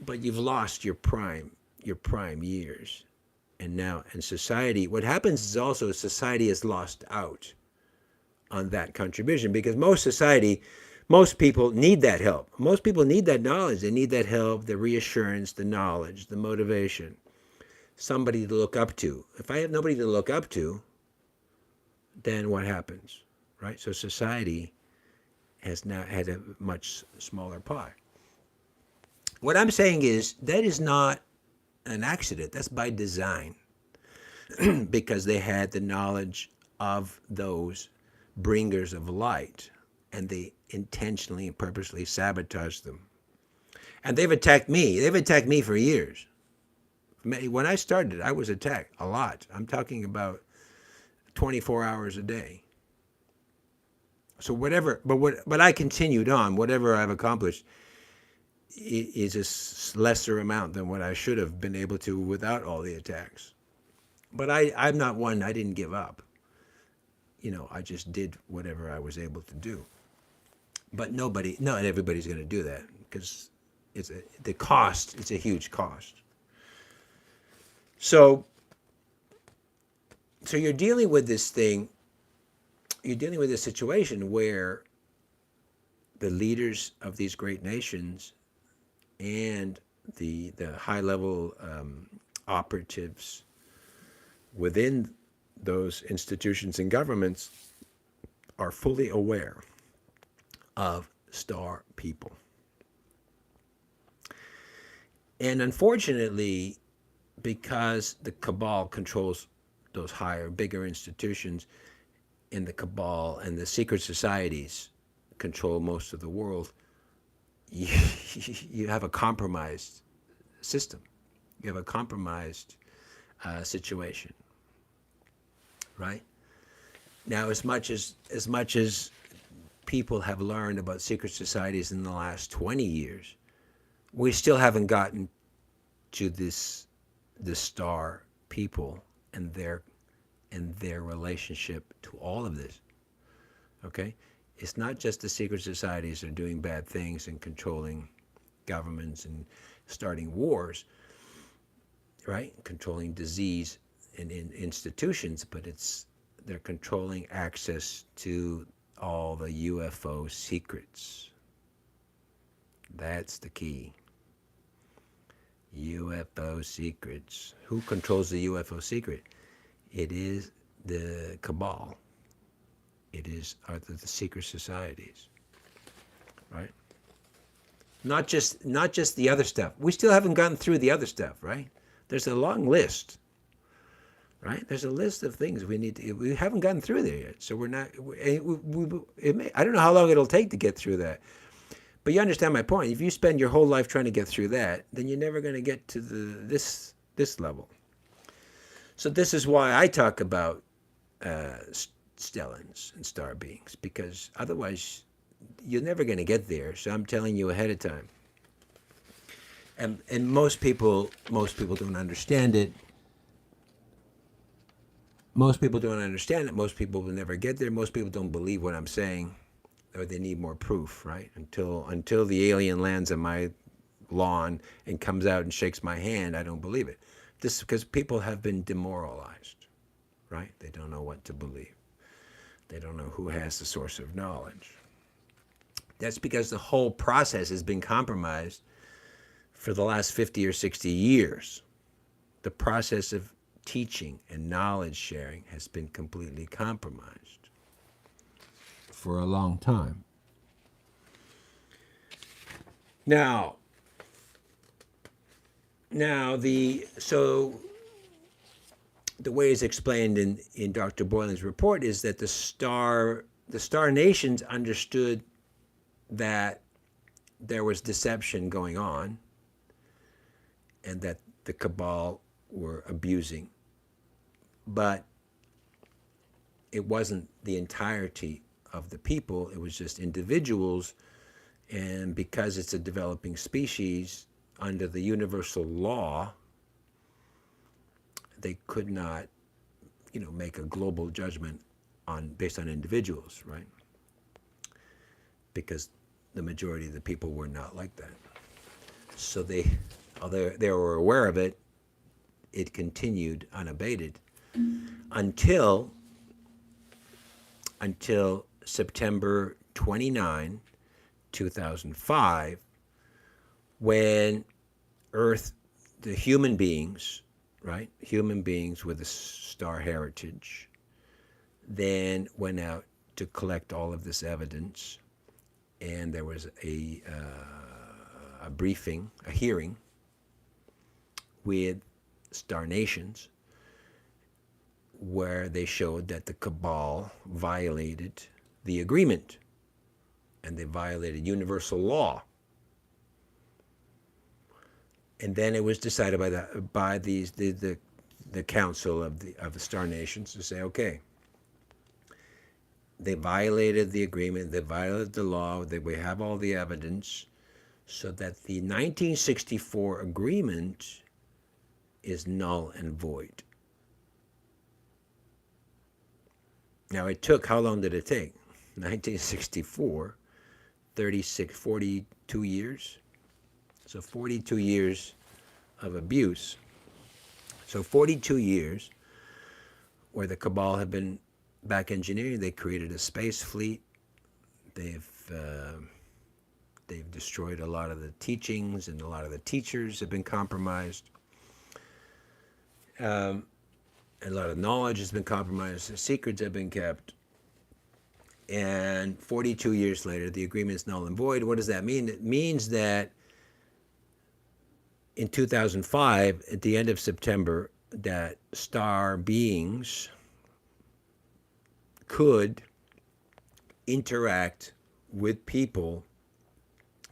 but you've lost your prime years. And now in society, what happens is also society is lost out on that contribution, because most people need that help. Most people need that knowledge. They need that help, the reassurance, the knowledge, the motivation, somebody to look up to. If I have nobody to look up to, then what happens, right? So society has now had a much smaller pie. What I'm saying is that is not an accident. That's by design, because they had the knowledge of those bringers of light, and they intentionally and purposely sabotage them. And they've attacked me. They've attacked me for years. When I started, I was attacked a lot. I'm talking about 24 hours a day. So whatever, but I continued on. Whatever I've accomplished is a lesser amount than what I should have been able to without all the attacks. But I'm not one. I didn't give up. I just did whatever I was able to do. But not everybody's going to do that, because the cost. It's a huge cost. So you're dealing with this thing. You're dealing with a situation where the leaders of these great nations and the high-level operatives within those institutions and governments are fully aware of star people. And unfortunately, because the cabal controls those higher, bigger institutions, and the cabal and the secret societies control most of the world, you have a compromised system. You have a compromised situation, right? Now, as much as people have learned about secret societies in the last 20 years, we still haven't gotten to the star people and their relationship to all of this. Okay? It's not just the secret societies are doing bad things and controlling governments and starting wars, right? Controlling disease in institutions, but they're controlling access to all the UFO secrets. That's the key. UFO secrets. Who controls the UFO secret? It is the cabal. Are the secret societies, right? Not just the other stuff. We still haven't gotten through the other stuff, right? There's a long list, right? There's a list of things we haven't gotten through there yet. So we're not. I don't know how long it'll take to get through that. But you understand my point. If you spend your whole life trying to get through that, then you're never going to get to this level. So this is why I talk about stellans and star beings, because otherwise you're never going to get there. So I'm telling you ahead of time. And most people don't understand it. Most people don't understand it. Most people will never get there. Most people don't believe what I'm saying, or they need more proof, right? Until the alien lands on my lawn and comes out and shakes my hand, I don't believe it. This is because people have been demoralized, right? They don't know what to believe. They don't know who has the source of knowledge. That's because the whole process has been compromised for the last 50 or 60 years. The process of teaching and knowledge sharing has been completely compromised for a long time. Now the way it's explained in Dr. Boylan's report is that the star nations understood that there was deception going on and that the cabal were abusing. But it wasn't the entirety of the people, it was just individuals. And because it's a developing species, under the universal law, they could not, make a global judgment based on individuals, right? Because the majority of the people were not like that. So although they were aware of it, it continued unabated until September 29, 2005, when Earth, the human beings, right? Human beings with a star heritage, then went out to collect all of this evidence, and there was a briefing, a hearing with star nations, where they showed that the cabal violated the agreement and they violated universal law. And then it was decided by the Council of the Star Nations to say, okay, they violated the agreement, they violated the law, we have all the evidence, so that the 1964 agreement is null and void. Now it took, how long did it take? 1964, 42 years. So 42 years of abuse. So 42 years where the cabal have been back engineering. They created a space fleet. They've destroyed a lot of the teachings, and a lot of the teachers have been compromised. A lot of knowledge has been compromised. The secrets have been kept. And 42 years later, the agreement is null and void. What does that mean? It means that in 2005, at the end of September, that star beings could interact with people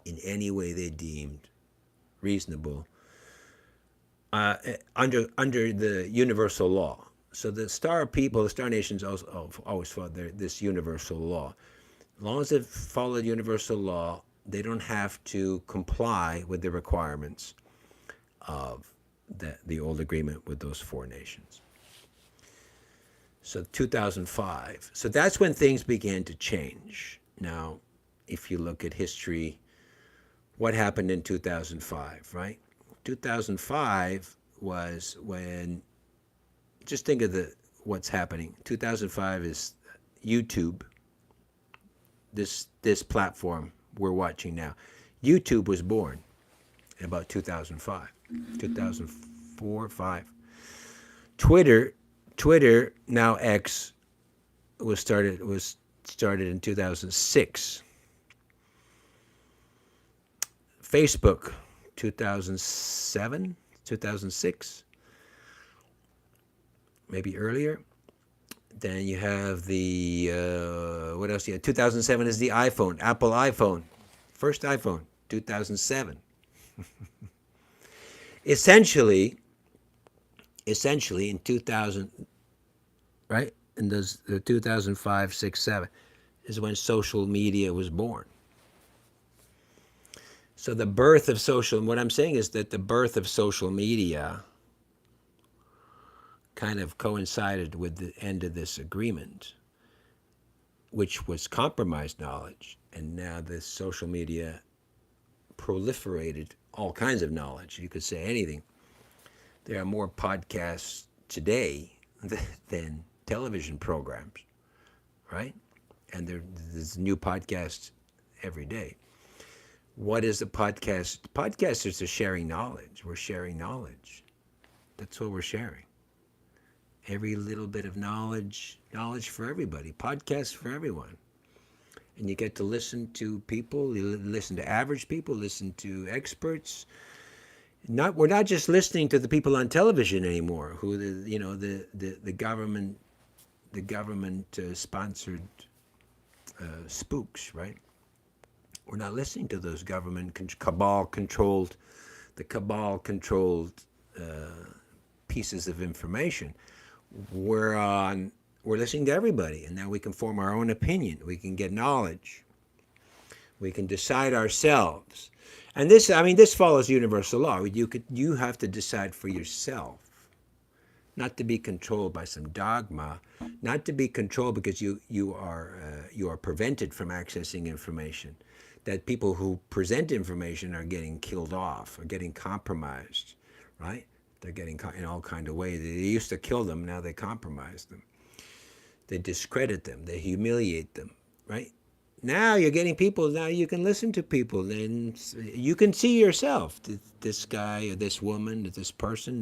in any way they deemed reasonable under the universal law. So the star people, the star nations always followed this universal law. As long as they follow universal law, they don't have to comply with the requirements of the old agreement with those four nations. So 2005. So that's when things began to change. Now, if you look at history, what happened in 2005, right? 2005 was when, just think of what's happening. 2005 is YouTube, this platform we're watching now. YouTube was born in about 2005, 2004, 5. Twitter, now X, was started in 2006. Facebook, 2007, 2006, maybe earlier. Then you have what else? 2007 is the iPhone, Apple iPhone, first iPhone, 2007. Essentially in 2000, right? In those 2005, 6, 7 is when social media was born. So the birth of what I'm saying is that the birth of social media kind of coincided with the end of this agreement, which was compromised knowledge. And now this social media proliferated all kinds of knowledge. You could say anything. There are more podcasts today than television programs, right? And there's new podcasts every day. What is a podcast? Podcasters are sharing knowledge. We're sharing knowledge. That's what we're sharing. Every little bit of knowledge for everybody. Podcasts for everyone. And you get to listen to people. You listen to average people. Listen to experts. We're not just listening to the people on television anymore, who the government sponsored spooks, right? We're not listening to those cabal-controlled pieces of information. We're listening to everybody, and now we can form our own opinion. We can get knowledge. We can decide ourselves. And this follows universal law. You have to decide for yourself, not to be controlled by some dogma, not to be controlled because you are prevented from accessing information. That people who present information are getting killed off, or getting compromised, right? They're getting in all kind of ways. They used to kill them, now they compromise them. They discredit them, they humiliate them, right? Now you're getting people, now you can listen to people, and you can see yourself. This guy or this woman or this person,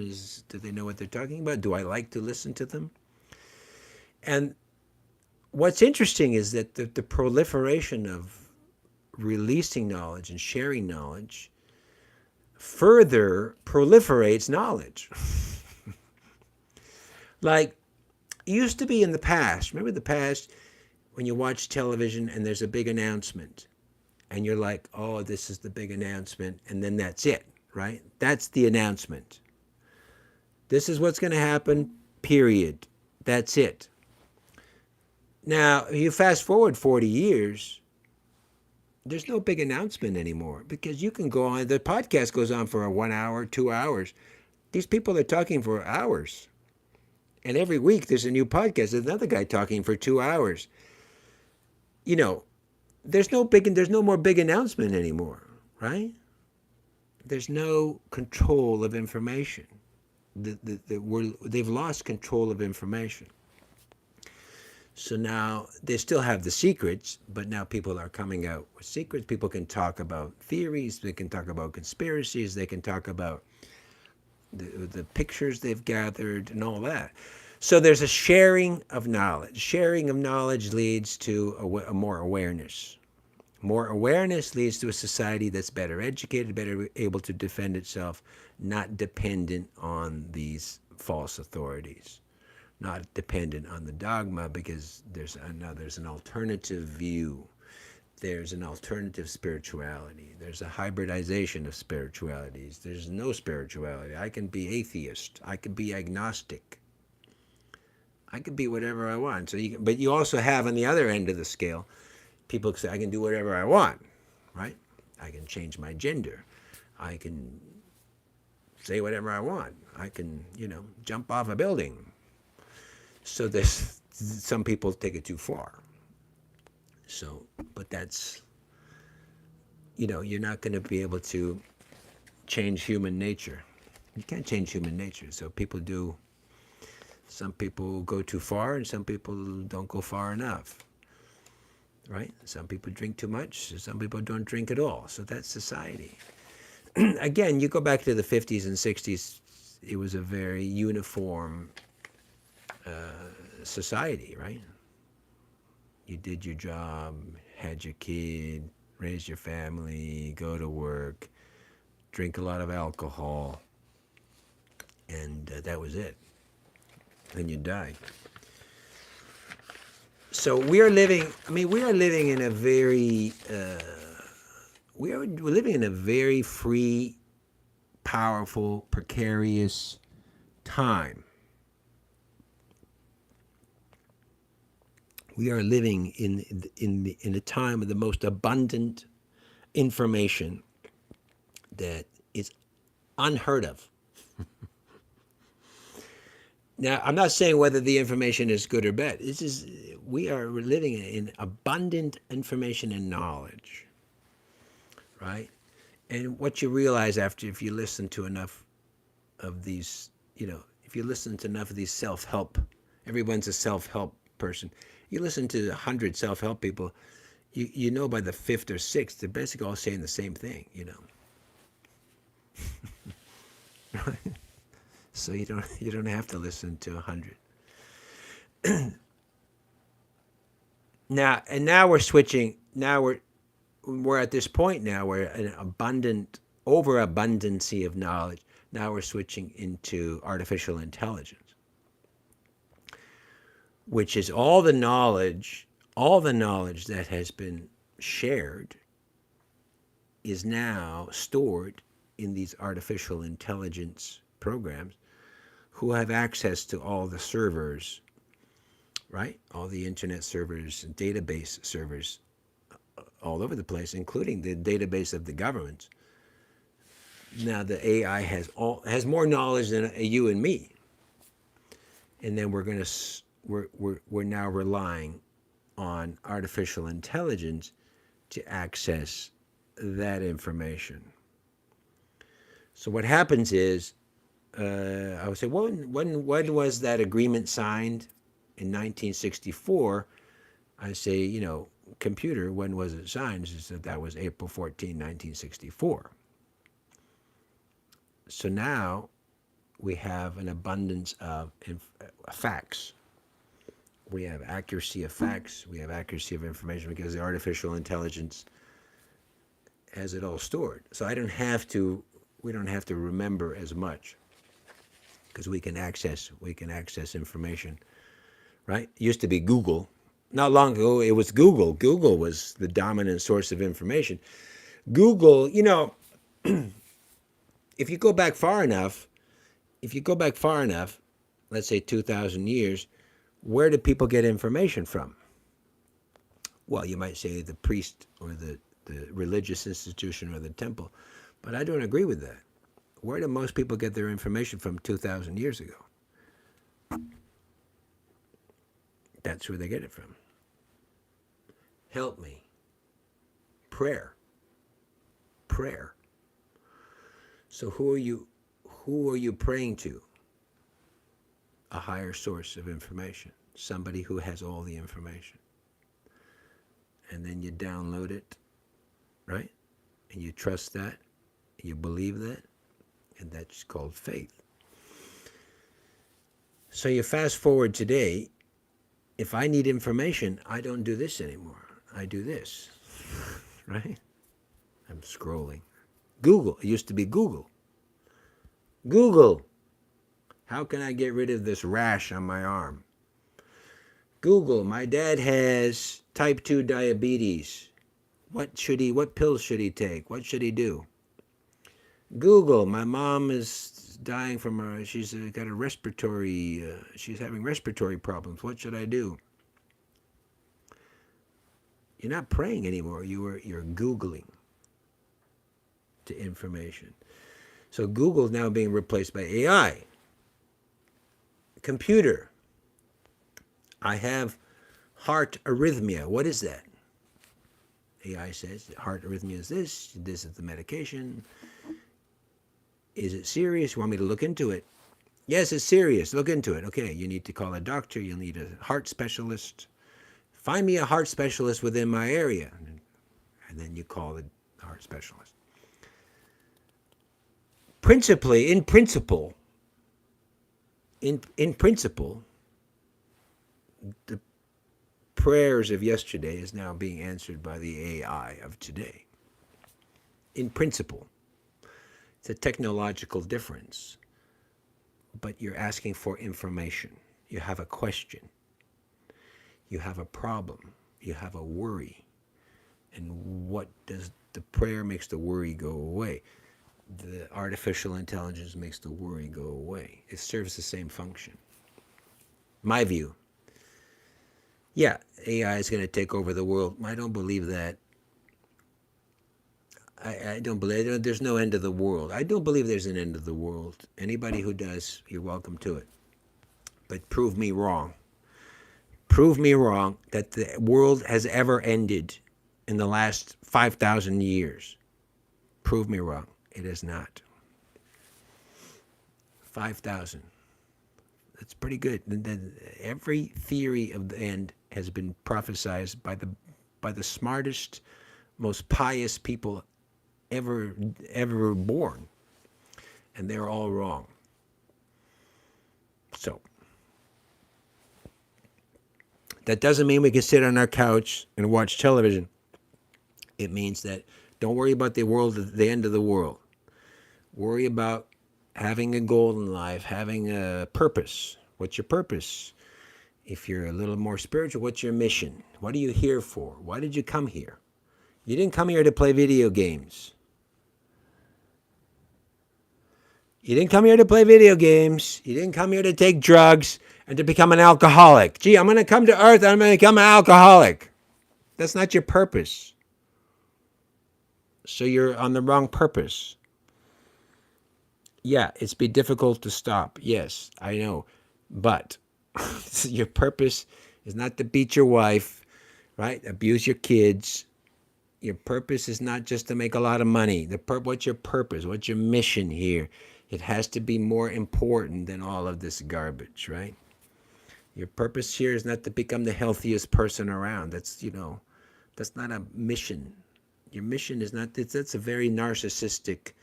do they know what they're talking about? Do I like to listen to them? And what's interesting is that the proliferation of releasing knowledge and sharing knowledge further proliferates knowledge. Like, used to be in the past. Remember the past when you watch television and there's a big announcement and you're like, oh, this is the big announcement, and then that's it, right? That's the announcement. This is what's going to happen, period. That's it. Now, you fast forward 40 years, there's no big announcement anymore because you can go on, the podcast goes on for 1 hour, 2 hours. These people are talking for hours. And every week there's a new podcast. There's another guy talking for 2 hours. You know, there's no more big announcement anymore, right? There's no control of information. They've lost control of information. So now they still have the secrets, but now people are coming out with secrets. People can talk about theories. They can talk about conspiracies. They can talk about the pictures they've gathered and all that. So there's a sharing of knowledge. Sharing of knowledge leads to a more awareness. More awareness leads to a society that's better educated, better able to defend itself, not dependent on these false authorities, not dependent on the dogma, because there's an alternative view. There's an alternative spirituality. There's a hybridization of spiritualities. There's no spirituality. I can be atheist. I can be agnostic. I could be whatever I want. But you also have on the other end of the scale, people say, I can do whatever I want, right? I can change my gender. I can say whatever I want. I can, jump off a building. So some people take it too far. So, but that's, you're not going to be able to change human nature. You can't change human nature. So some people go too far and some people don't go far enough, right? Some people drink too much, some people don't drink at all. So that's society. Again, you go back to the 50s and 60s, it was a very uniform society, right? You did your job, had your kid, raised your family, go to work, drink a lot of alcohol, and that was it. Then you die. So we're living in a very, we're living in a very free, powerful, precarious time. We are living in a time of the most abundant information that is unheard of. Now, I'm not saying whether the information is good or bad. We are living in abundant information and knowledge, right? And what you realize if you listen to enough of these, if you listen to enough of these self-help, everyone's a self-help person. You listen to 100 self-help people, you know by the fifth or sixth, they're basically all saying the same thing, Right? So you don't have to listen to 100. Now we're switching. Now we're at this point now where an overabundancy of knowledge. Now we're switching into artificial intelligence, which is all the knowledge that has been shared is now stored in these artificial intelligence programs who have access to all the servers, right? All the internet servers and database servers all over the place, including the database of the government. Now the AI has more knowledge than you and me. And then we're now relying on artificial intelligence to access that information. So what happens is, I would say, when was that agreement signed? In 1964. I say, computer, when was it signed? She said that was April 14, 1964. So now we have an abundance of facts. We have accuracy of facts. We have accuracy of information because the artificial intelligence has it all stored. So we don't have to remember as much because we can access information right? It used to be Google. Not long ago, it was Google. Google was the dominant source of information. Google, if you go back far enough, if you go back far enough, let's say 2,000 years, where do people get information from? Well, you might say the priest or the religious institution or the temple, but I don't agree with that. Where do most people get their information from 2,000 years ago? That's where they get it from. Help me. Prayer. Prayer. So who are you praying to? A higher source of information. Somebody who has all the information. And then you download it, right? And you trust that, you believe that, and that's called faith. So you fast forward today, if I need information, I don't do this anymore. I do this, right? I'm scrolling. Google, it used to be Google. Google, how can I get rid of this rash on my arm? Google, my dad has type 2 diabetes. What pills should he take? What should he do? Google, my mom is dying from she's got a respiratory, she's having respiratory problems. What should I do? You're not praying anymore. You're Googling to information. So Google is now being replaced by AI. Computer. I have heart arrhythmia. What is that? AI says heart arrhythmia is this. This is the medication. Is it serious? You want me to look into it? Yes, it's serious. Look into it. Okay, you need to call a doctor. You'll need a heart specialist. Find me a heart specialist within my area. And then you call the heart specialist. In principle, the prayers of yesterday is now being answered by the AI of today. In principle. It's a technological difference. But you're asking for information. You have a question. You have a problem. You have a worry. And what does the prayer makes the worry go away? The artificial intelligence makes the worry go away. It serves the same function. My view. Yeah, AI is going to take over the world. I don't believe that. I don't believe there's no end of the world. I don't believe there's an end of the world. Anybody who does, you're welcome to it. But prove me wrong. Prove me wrong that the world has ever ended in the last 5,000 years. Prove me wrong. It is not. 5,000. That's pretty good. Every theory of the end has been prophesied by the smartest, most pious people ever born, and they're all wrong. So that doesn't mean we can sit on our couch and watch television. It means that don't worry about the world, the end of the world. Worry about having a goal in life, having a purpose. What's your purpose? If you're a little more spiritual, what's your mission? What are you here for? Why did you come here? You didn't come here to play video games. You didn't come here to play video games. You didn't come here to take drugs and to become an alcoholic. Gee, I'm going to come to earth and I'm going to become an alcoholic. That's not your purpose. So you're on the wrong purpose. Yeah, it's be difficult to stop. Yes, I know. But your purpose is not to beat your wife, right? Abuse your kids. Your purpose is not just to make a lot of money. What's your purpose? What's your mission here? It has to be more important than all of this garbage, right? Your purpose here is not to become the healthiest person around. That's not a mission. Your mission is not, that's a very narcissistic,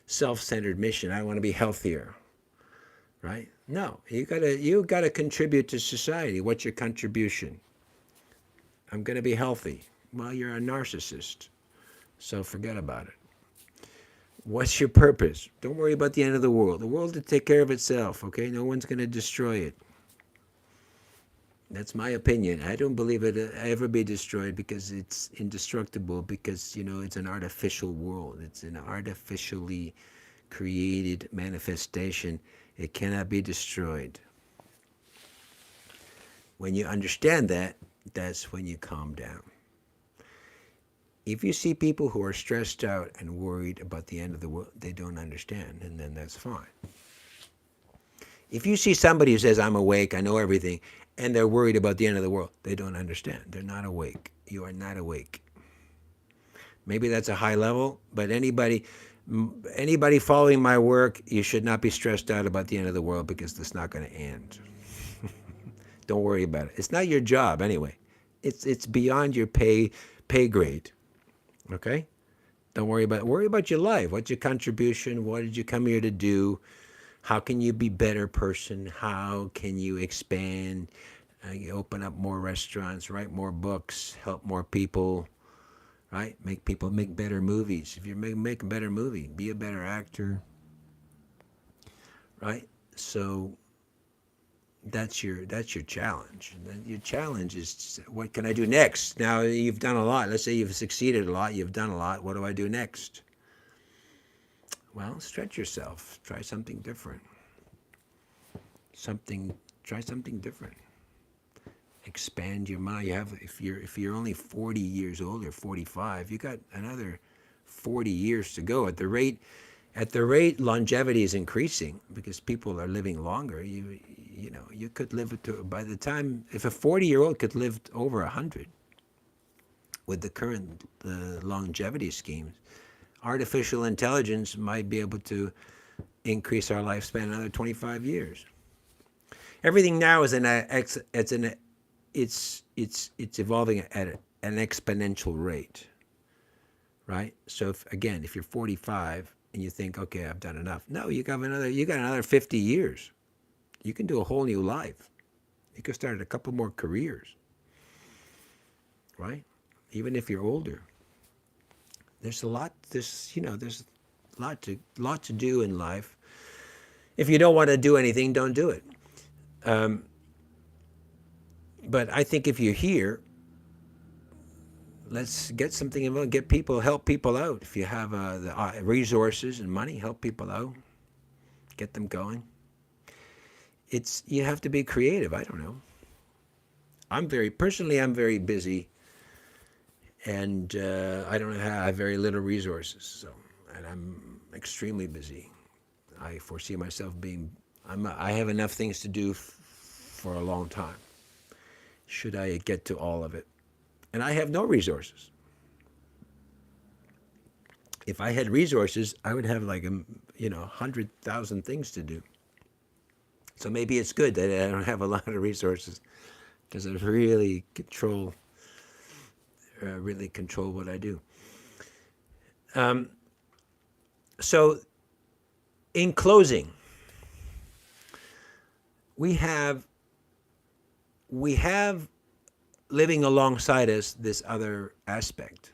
self-centered mission. I want to be healthier, right? No, you gotta contribute to society. What's your contribution? I'm going to be healthy. Well, you're a narcissist, so forget about it. What's your purpose? Don't worry about the end of the world. The world will take care of itself, okay? No one's going to destroy it. That's my opinion. I don't believe it ever be destroyed because it's indestructible, because, it's an artificial world. It's an artificially created manifestation. It cannot be destroyed. When you understand that, that's when you calm down. If you see people who are stressed out and worried about the end of the world, they don't understand, and then that's fine. If you see somebody who says, I'm awake, I know everything, and they're worried about the end of the world, they don't understand. They're not awake. You are not awake. Maybe that's a high level, but anybody following my work, you should not be stressed out about the end of the world, because it's not going to end. Don't worry about it. It's not your job anyway. It's beyond your pay grade. Okay? Don't worry about it. Worry about your life. What's your contribution? What did you come here to do? How can you be a better person? How can you expand? You open up more restaurants, write more books, help more people, right? Make people make better movies. If you make a better movie, be a better actor, right? So that's your challenge. Your challenge is, what can I do next? Now you've done a lot. Let's say you've succeeded a lot. You've done a lot. What do I do next? Well, stretch yourself. Try something different. Try something different. Expand your mind. If you're only 40 years old or 45, you got another 40 years to go. At the rate longevity is increasing, because people are living longer. You could live by the time, if a 40-year-old could live over 100 with the current longevity schemes, artificial intelligence might be able to increase our lifespan another 25 years. Everything now is it's evolving at an exponential rate, right? So if you're 45 and you think, okay, I've done enough, no, you got another 50 years. You can do a whole new life. You can start a couple more careers, right? Even if you're older. There's a lot to do in life. If you don't want to do anything, don't do it. But I think if you're here, let's get something involved. Help people out. If you have the resources and money, help people out. Get them going. You have to be creative. I don't know. I'm very busy, and I don't have, I have very little resources. And I'm extremely busy. I foresee myself I have enough things to do for a long time, should I get to all of it. And I have no resources. If I had resources, I would have 100,000 things to do. So maybe it's good that I don't have a lot of resources, because I really control what I do. So in closing, we have living alongside us this other aspect,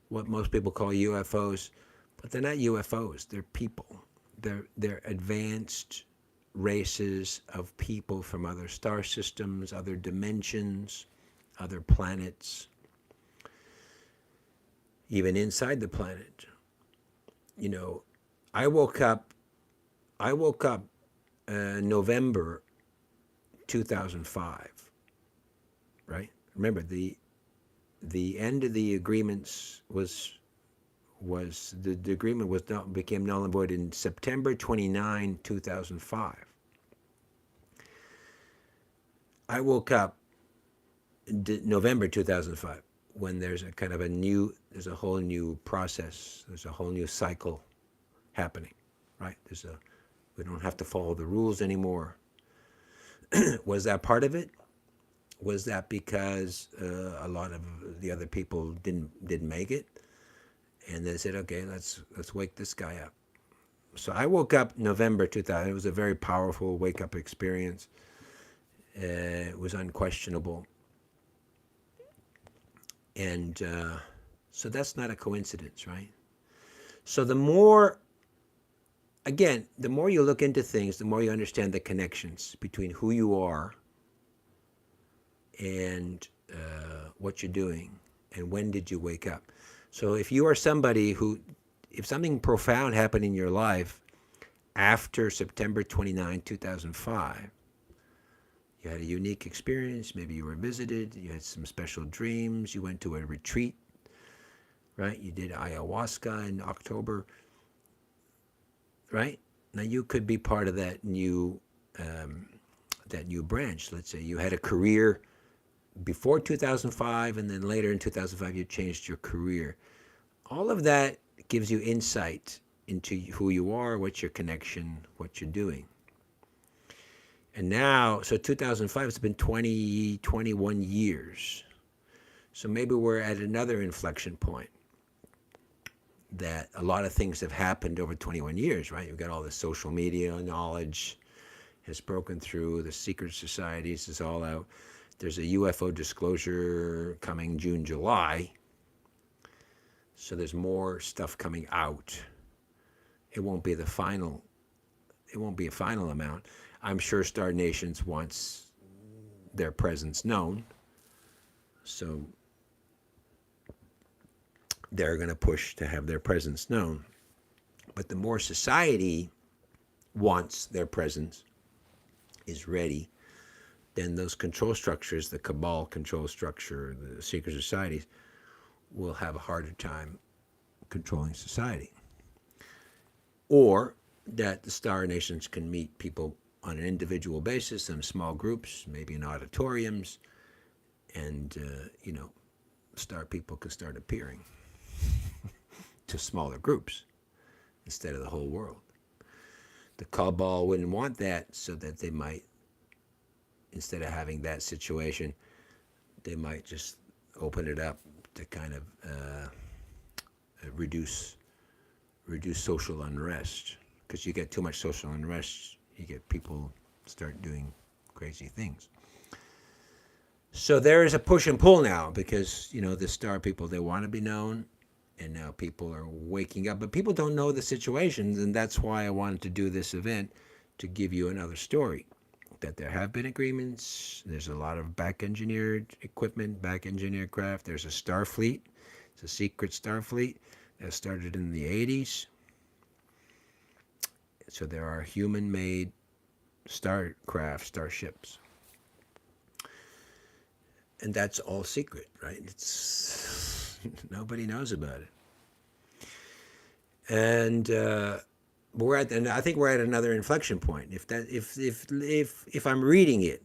what most people call UFOs, but they're not UFOs. They're people. They're advanced races of people from other star systems, other dimensions, other planets, even inside the planet. I woke up November 2005, right? Remember, the end of the agreements the agreement became null and void in September 29, 2005. I woke up November 2005, when there's there's a whole new process, there's a whole new cycle happening, right? We don't have to follow the rules anymore. Was that part of it? Was that because a lot of the other people didn't make it, and they said, okay, let's wake this guy up? So I woke up November 2000. It was a very powerful wake up experience. It was unquestionable, and so that's not a coincidence, right? So the more you look into things, the more you understand the connections between who you are and what you're doing, and when did you wake up. So if you are somebody who, if something profound happened in your life after September 29, 2005, you had a unique experience, maybe you were visited, you had some special dreams, you went to a retreat, right? You did ayahuasca in October, right? Now you could be part of that new branch. Let's say you had a career before 2005, and then later in 2005 you changed your career. All of that gives you insight into who you are, what's your connection, what you're doing. And now, so 2005, it's been 21 years. So maybe we're at another inflection point, that a lot of things have happened over 21 years, right? You've got all the social media knowledge has broken through, the secret societies is all out. There's a UFO disclosure coming June, July. So there's more stuff coming out. It won't be a final amount. I'm sure Star Nations wants their presence known. So they're going to push to have their presence known. But the more society wants their presence, is ready, then those control structures, the cabal control structure, the secret societies, will have a harder time controlling society. Or that the Star Nations can meet people on an individual basis in small groups, maybe in auditoriums, and, Star people could start appearing to smaller groups instead of the whole world. The cabal wouldn't want that, so that they might, instead of having that situation, they might just open it up to kind of reduce social unrest. Because you get too much social unrest, you get people start doing crazy things. So there is a push and pull now, because the Star people, they want to be known, and now people are waking up, but people don't know the situations, and that's why I wanted to do this event, to give you another story. That there have been agreements. There's a lot of back-engineered equipment, back-engineered craft. There's a star fleet. It's a secret star fleet that started in the 80s. So there are human-made starcraft, starships. And that's all secret, right? It's nobody knows about it. And and I think we're at another inflection point. If I'm reading it,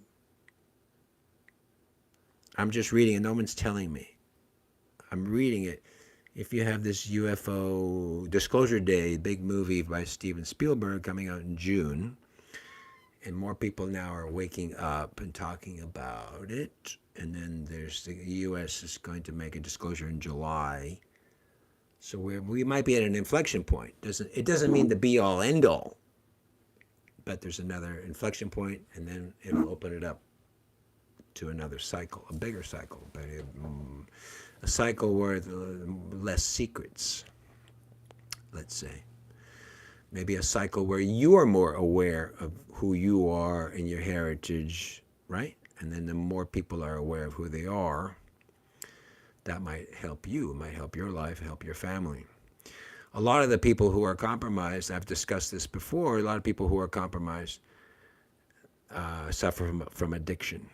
I'm just reading it. No one's telling me. I'm reading it. If you have this UFO Disclosure Day, big movie by Steven Spielberg coming out in June, and more people now are waking up and talking about it, and then there's the U.S. is going to make a disclosure in July. So we might be at an inflection point. It doesn't mean the be-all, end-all, but there's another inflection point, and then it'll open it up to another cycle, a bigger cycle, but a cycle where less secrets, let's say. Maybe a cycle where you are more aware of who you are and your heritage, right? And then the more people are aware of who they are, that might help you, might help your life, help your family. A lot of the people who are compromised, I've discussed this before, a lot of people who are compromised suffer from addiction.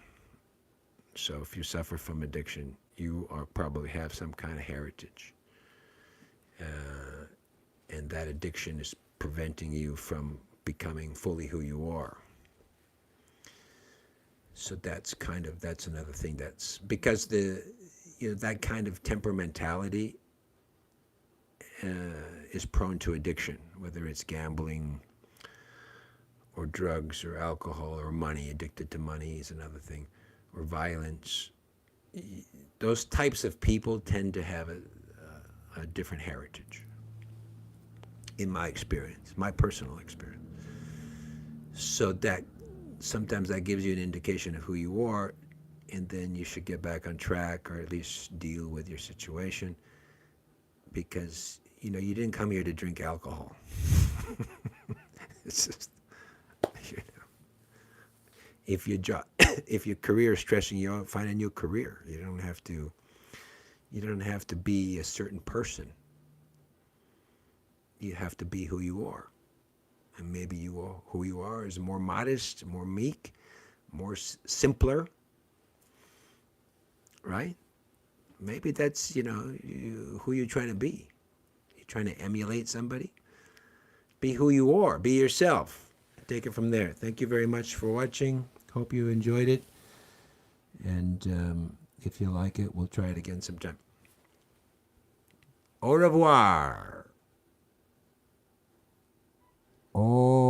So if you suffer from addiction, you probably have some kind of heritage. And that addiction is preventing you from becoming fully who you are. So that's another thing, that's because that kind of temperamentality is prone to addiction, whether it's gambling or drugs or alcohol or money. Addicted to money is another thing, or violence. Those types of people tend to have a different heritage, in my experience, my personal experience. So that sometimes that gives you an indication of who you are, and then you should get back on track, or at least deal with your situation, because you didn't come here to drink alcohol. It's just, If your job, if your career is stressing you out, find a new career. You don't have to. You don't have to be a certain person. You have to be who you are, and maybe who you are is more modest, more meek, more simpler, right? Maybe that's who you're trying to be. You're trying to emulate somebody. Be who you are. Be yourself. Take it from there. Thank you very much for watching. Hope you enjoyed it. And if you like it, we'll try it again sometime. Au revoir. Au